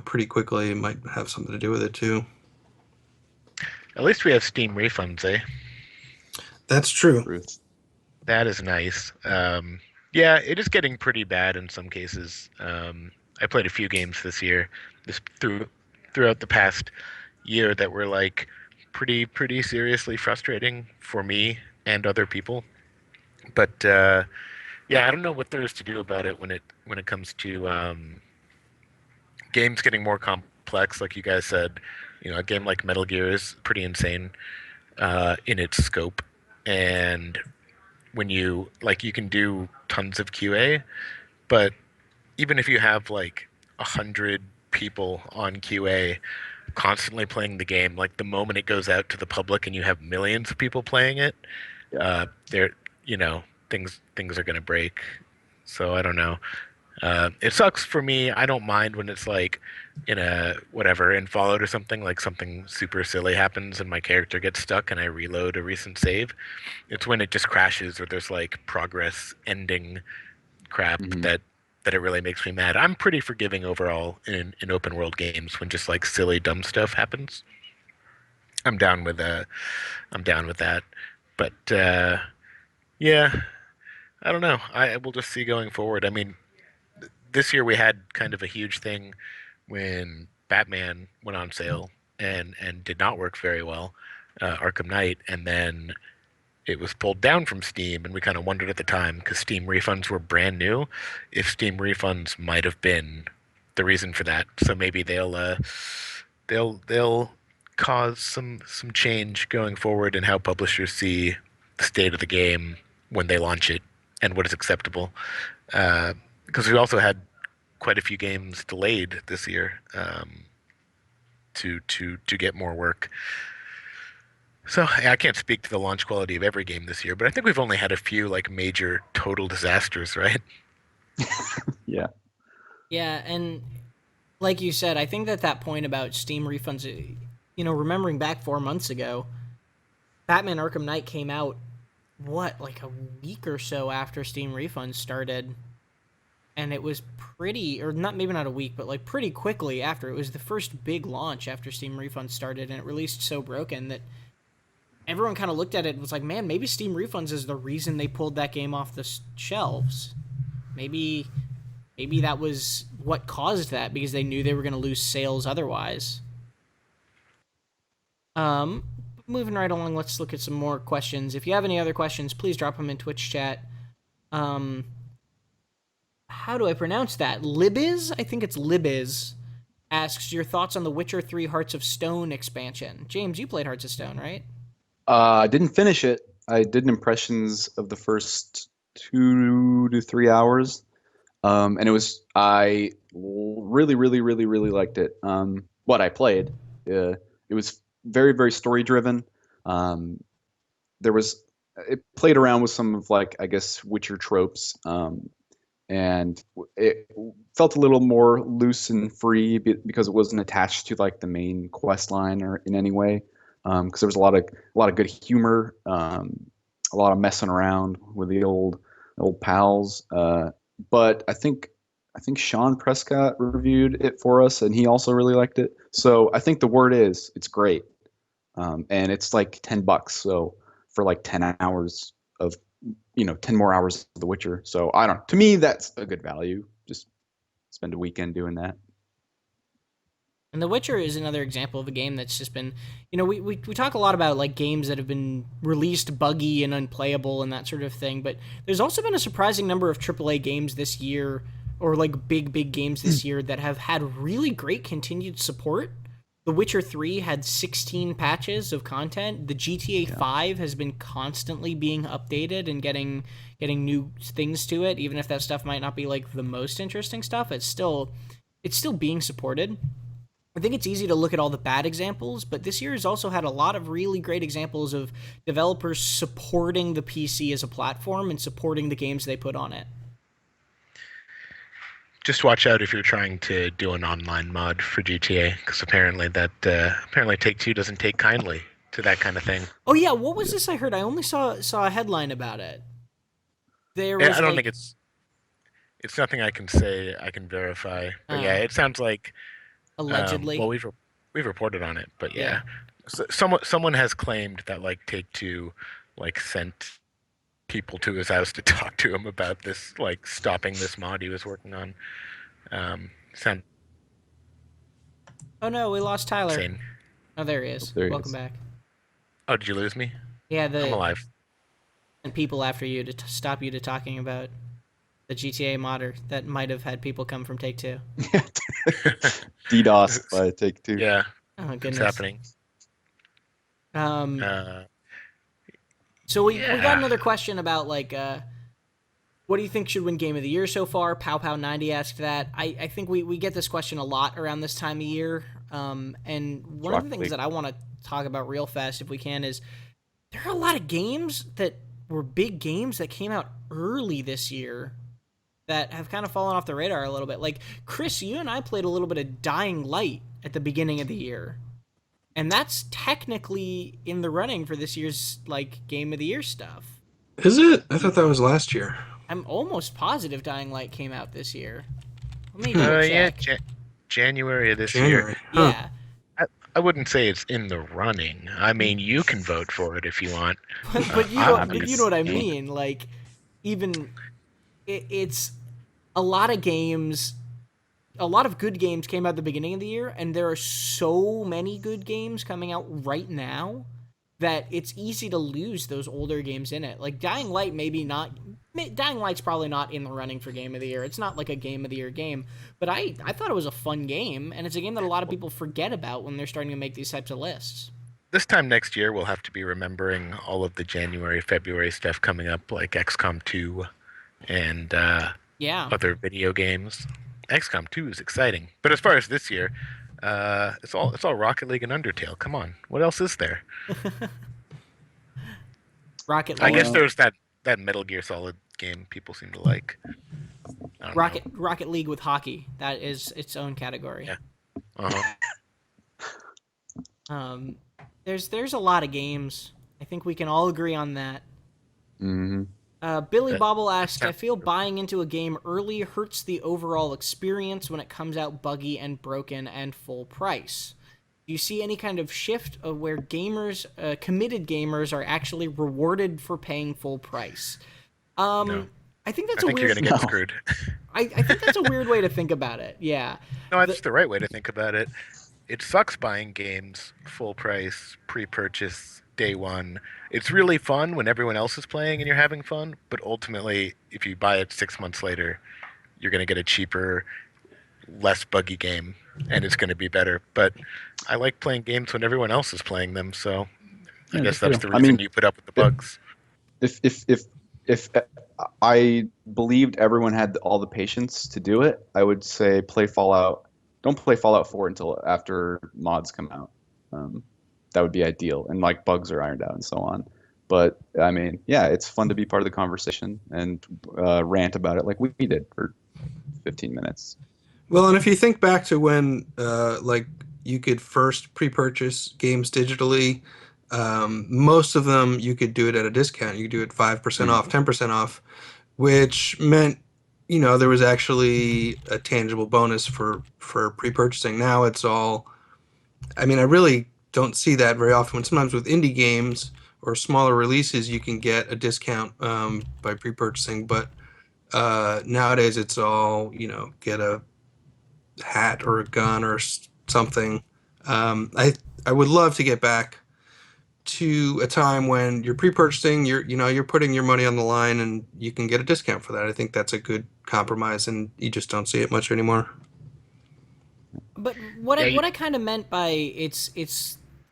pretty quickly, it might have something to do with it too. At least we have Steam refunds, eh? That's true. Ruth. That is nice. Yeah, it is getting pretty bad in some cases. I played a few games this year, throughout the past year, that were like pretty seriously frustrating for me and other people. But yeah, I don't know what there is to do about it when it comes to games getting more complex. Like you guys said, a game like Metal Gear is pretty insane in its scope, and when you can do tons of QA, but even if you have like 100 people on QA constantly playing the game, like the moment it goes out to the public and you have millions of people playing it, things are gonna break. So I don't know. It sucks for me. I don't mind when it's like in Fallout or something, like something super silly happens and my character gets stuck and I reload a recent save. It's when it just crashes or there's like progress ending crap that it really makes me mad. I'm pretty forgiving overall in open world games when just like silly dumb stuff happens. I'm down with that. But yeah, I don't know. I will just see going forward. I mean, this year we had kind of a huge thing when Batman went on sale and did not work very well, Arkham Knight, and then it was pulled down from Steam, and we kind of wondered at the time, because Steam refunds were brand new, if Steam refunds might have been the reason for that. So maybe they'll cause some change going forward in how publishers see the state of the game when they launch it and what is acceptable. Because we also had quite a few games delayed this year to get more work. So I can't speak to the launch quality of every game this year, but I think we've only had a few like major total disasters, right? Yeah. Yeah, and like you said, I think that point about Steam refunds, remembering back 4 months ago, Batman Arkham Knight came out, like a week or so after Steam refunds started, and it was maybe not a week, but like pretty quickly after. It was the first big launch after Steam refunds started, and it released so broken that everyone kind of looked at it and was like, man, maybe Steam refunds is the reason they pulled that game off the shelves. Maybe that was what caused that, because they knew they were going to lose sales otherwise. Moving right along, let's look at some more questions. If you have any other questions, please drop them in Twitch chat. How do I pronounce that? Libiz? I think it's Libiz. Asks your thoughts on the Witcher 3 Hearts of Stone expansion. James, you played Hearts of Stone, right? I didn't finish it. I did impressions of the first 2 to 3 hours, and I really, really, really, really liked it. What I played, it was very, very story driven. It played around with some of like, I guess, Witcher tropes, and it felt a little more loose and free because it wasn't attached to like the main quest line or in any way. Because there was a lot of good humor, a lot of messing around with the old pals. But I think Sean Prescott reviewed it for us, and he also really liked it. So I think the word is it's great, and it's like $10. So for like 10 hours, of 10 more hours of The Witcher. So I don't. To me, that's a good value. Just spend a weekend doing that. And The Witcher is another example of a game that's just been, we talk a lot about like games that have been released buggy and unplayable and that sort of thing, but there's also been a surprising number of AAA games this year, or like big games this year, that have had really great continued support. The Witcher 3 had 16 patches of content. The GTA 5 has been constantly being updated and getting new things to it, even if that stuff might not be like the most interesting stuff. It's still being supported. I think it's easy to look at all the bad examples, but this year has also had a lot of really great examples of developers supporting the PC as a platform and supporting the games they put on it. Just watch out if you're trying to do an online mod for GTA, because apparently Take-Two doesn't take kindly to that kind of thing. Oh yeah, what was this I heard? I only saw a headline about it. I don't think it's nothing I can say I can verify, but yeah, it sounds like allegedly. Well, we've reported on it, but yeah. So, someone has claimed that like Take-Two like sent people to his house to talk to him about this, like stopping this mod he was working on. Oh no, we lost Tyler. Insane. Oh, there he is. Welcome back. Oh, did you lose me? Yeah, I'm alive. And people after you to stop you to talking about the GTA modder that might have had people come from Take-Two. DDoS by Take-Two. Yeah. Oh goodness. It's happening. So we got another question about like what do you think should win Game of the Year so far? Pow90 asked that. I think we get this question a lot around this time of year. And one of the things that I want to talk about real fast, if we can, is there are a lot of games that were big games that came out early this year that have kind of fallen off the radar a little bit. Like, Chris, you and I played a little bit of Dying Light at the beginning of the year. And that's technically in the running for this year's, like, Game of the Year stuff. Is it? I thought that was last year. I'm almost positive Dying Light came out this year. Let me check. Yeah, January of this January. year. Huh. Yeah. I wouldn't say it's in the running. I mean, you can vote for it if you want. But you know what I mean. Like, even it's a lot of games, a lot of good games came out at the beginning of the year, and there are so many good games coming out right now that it's easy to lose those older games in it. Like Dying Light, Dying Light's probably not in the running for Game of the Year. It's not like a Game of the Year game, but I thought it was a fun game, and it's a game that a lot of people forget about when they're starting to make these types of lists. This time next year, we'll have to be remembering all of the January, February stuff coming up, like XCOM 2 and other video games. XCOM 2 is exciting, but as far as this year, it's all Rocket League and Undertale. Come on, what else is there? Rocket League. I guess there's that Metal Gear Solid game people seem to like. Rocket League with hockey. That is its own category. Yeah. There's a lot of games. I think we can all agree on that. Mm-hmm. Billy Bobble asks, I feel buying into a game early hurts the overall experience when it comes out buggy and broken and full price. Do you see any kind of shift of where gamers, committed gamers, are actually rewarded for paying full price? No. I think you're going to get screwed. I think that's a weird way to think about it. Yeah. No, that's the right way to think about it. It sucks buying games full price, pre-purchase, day one. It's really fun when everyone else is playing and you're having fun, but ultimately, if you buy it 6 months later, you're going to get a cheaper, less buggy game, and it's going to be better. But I like playing games when everyone else is playing them, so I guess that's the reason you put up with the bugs. If I believed everyone had all the patience to do it, I would say play Fallout. Don't play Fallout 4 until after mods come out. That would be ideal, and like bugs are ironed out and so on. But I mean, yeah, it's fun to be part of the conversation and rant about it like we did for 15 minutes. Well, and if you think back to when like you could first pre-purchase games digitally, most of them you could do it at a discount. You could do it 5% off, 10% off, which meant there was actually a tangible bonus for pre-purchasing. Now it's all, I mean, I really don't see that very often. Sometimes with indie games or smaller releases, you can get a discount by pre-purchasing. But nowadays, it's all, get a hat or a gun or something. I would love to get back to a time when you're pre-purchasing, you're putting your money on the line, and you can get a discount for that. I think that's a good compromise, and you just don't see it much anymore. But what Yeah, I kind of meant by it's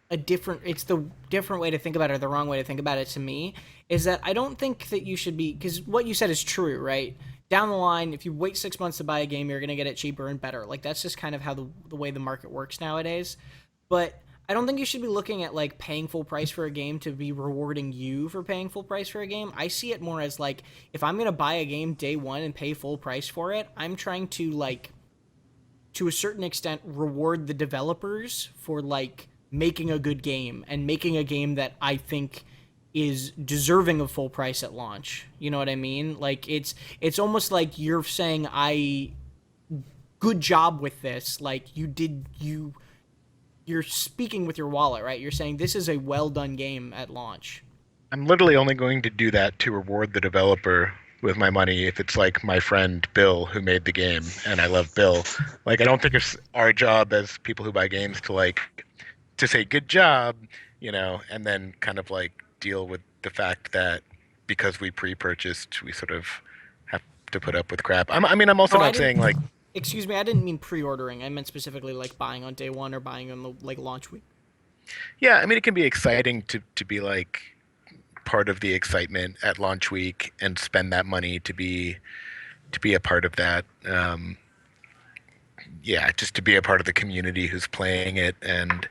the different way to think about it, or the wrong way to think about it to me, is that I don't think that you should be, because what you said is true, right? Down the line, if you wait 6 months to buy a game, you're going to get it cheaper and better. Like, that's just kind of how the way the market works nowadays. But I don't think you should be looking at, like, paying full price for a game to be rewarding you for paying full price for a game. I see it more as, like, if I'm going to buy a game day one and pay full price for it, I'm trying to, like, to a certain extent, reward the developers for, like, making a good game and making a game that I think is deserving of full price at launch. You know what I mean? Like, it's almost like you're saying, good job with this. Like, you're speaking with your wallet, right? You're saying this is a well done game at launch. I'm literally only going to do that to reward the developer with my money if it's like my friend Bill who made the game and I love Bill. Like, I don't think it's our job as people who buy games to say good job, and then kind of like deal with the fact that because we pre-purchased, we sort of have to put up with crap. I'm also not saying like. Excuse me, I didn't mean pre-ordering. I meant specifically like buying on day one or buying on the like launch week. Yeah, I mean, it can be exciting to be like part of the excitement at launch week and spend that money to be a part of that. Just to be a part of the community who's playing it, and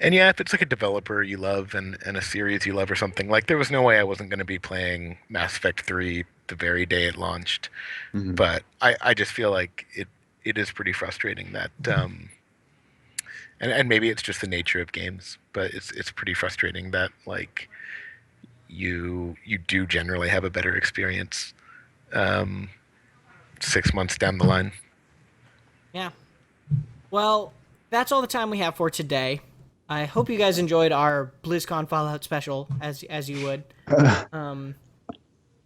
yeah, if it's like a developer you love and a series you love or something, like there was no way I wasn't going to be playing Mass Effect 3 the very day it launched. Mhm. But I just feel like it is pretty frustrating that and maybe it's just the nature of games, but it's pretty frustrating that like you do generally have a better experience 6 months down the line. Yeah. Well, that's all the time we have for today. I hope you guys enjoyed our BlizzCon Fallout special, as you would.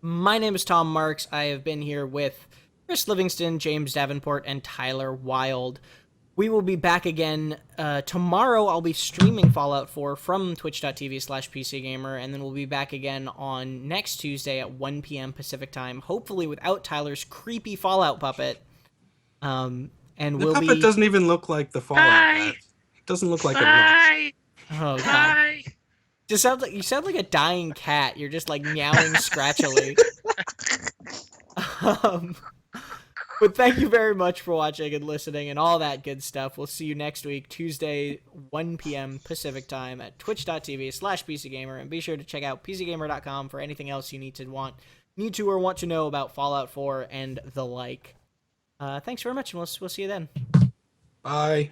My name is Tom Marks. I have been here with Chris Livingston, James Davenport, and Tyler Wilde. We will be back again tomorrow. I'll be streaming Fallout 4 from twitch.tv/PCGamer, and then we'll be back again on next Tuesday at 1 p.m. Pacific time, hopefully without Tyler's creepy Fallout puppet. And The puppet doesn't even look like the Fallout guy. It doesn't look like a Oh god. You sound like a dying cat. You're just like meowing scratchily. But thank you very much for watching and listening and all that good stuff. We'll see you next week, Tuesday, 1 p.m. Pacific time at twitch.tv/PCGamer. And be sure to check out PCGamer.com for anything else you need to want to know about Fallout 4 and the like. Thanks very much, and we'll see you then. Bye.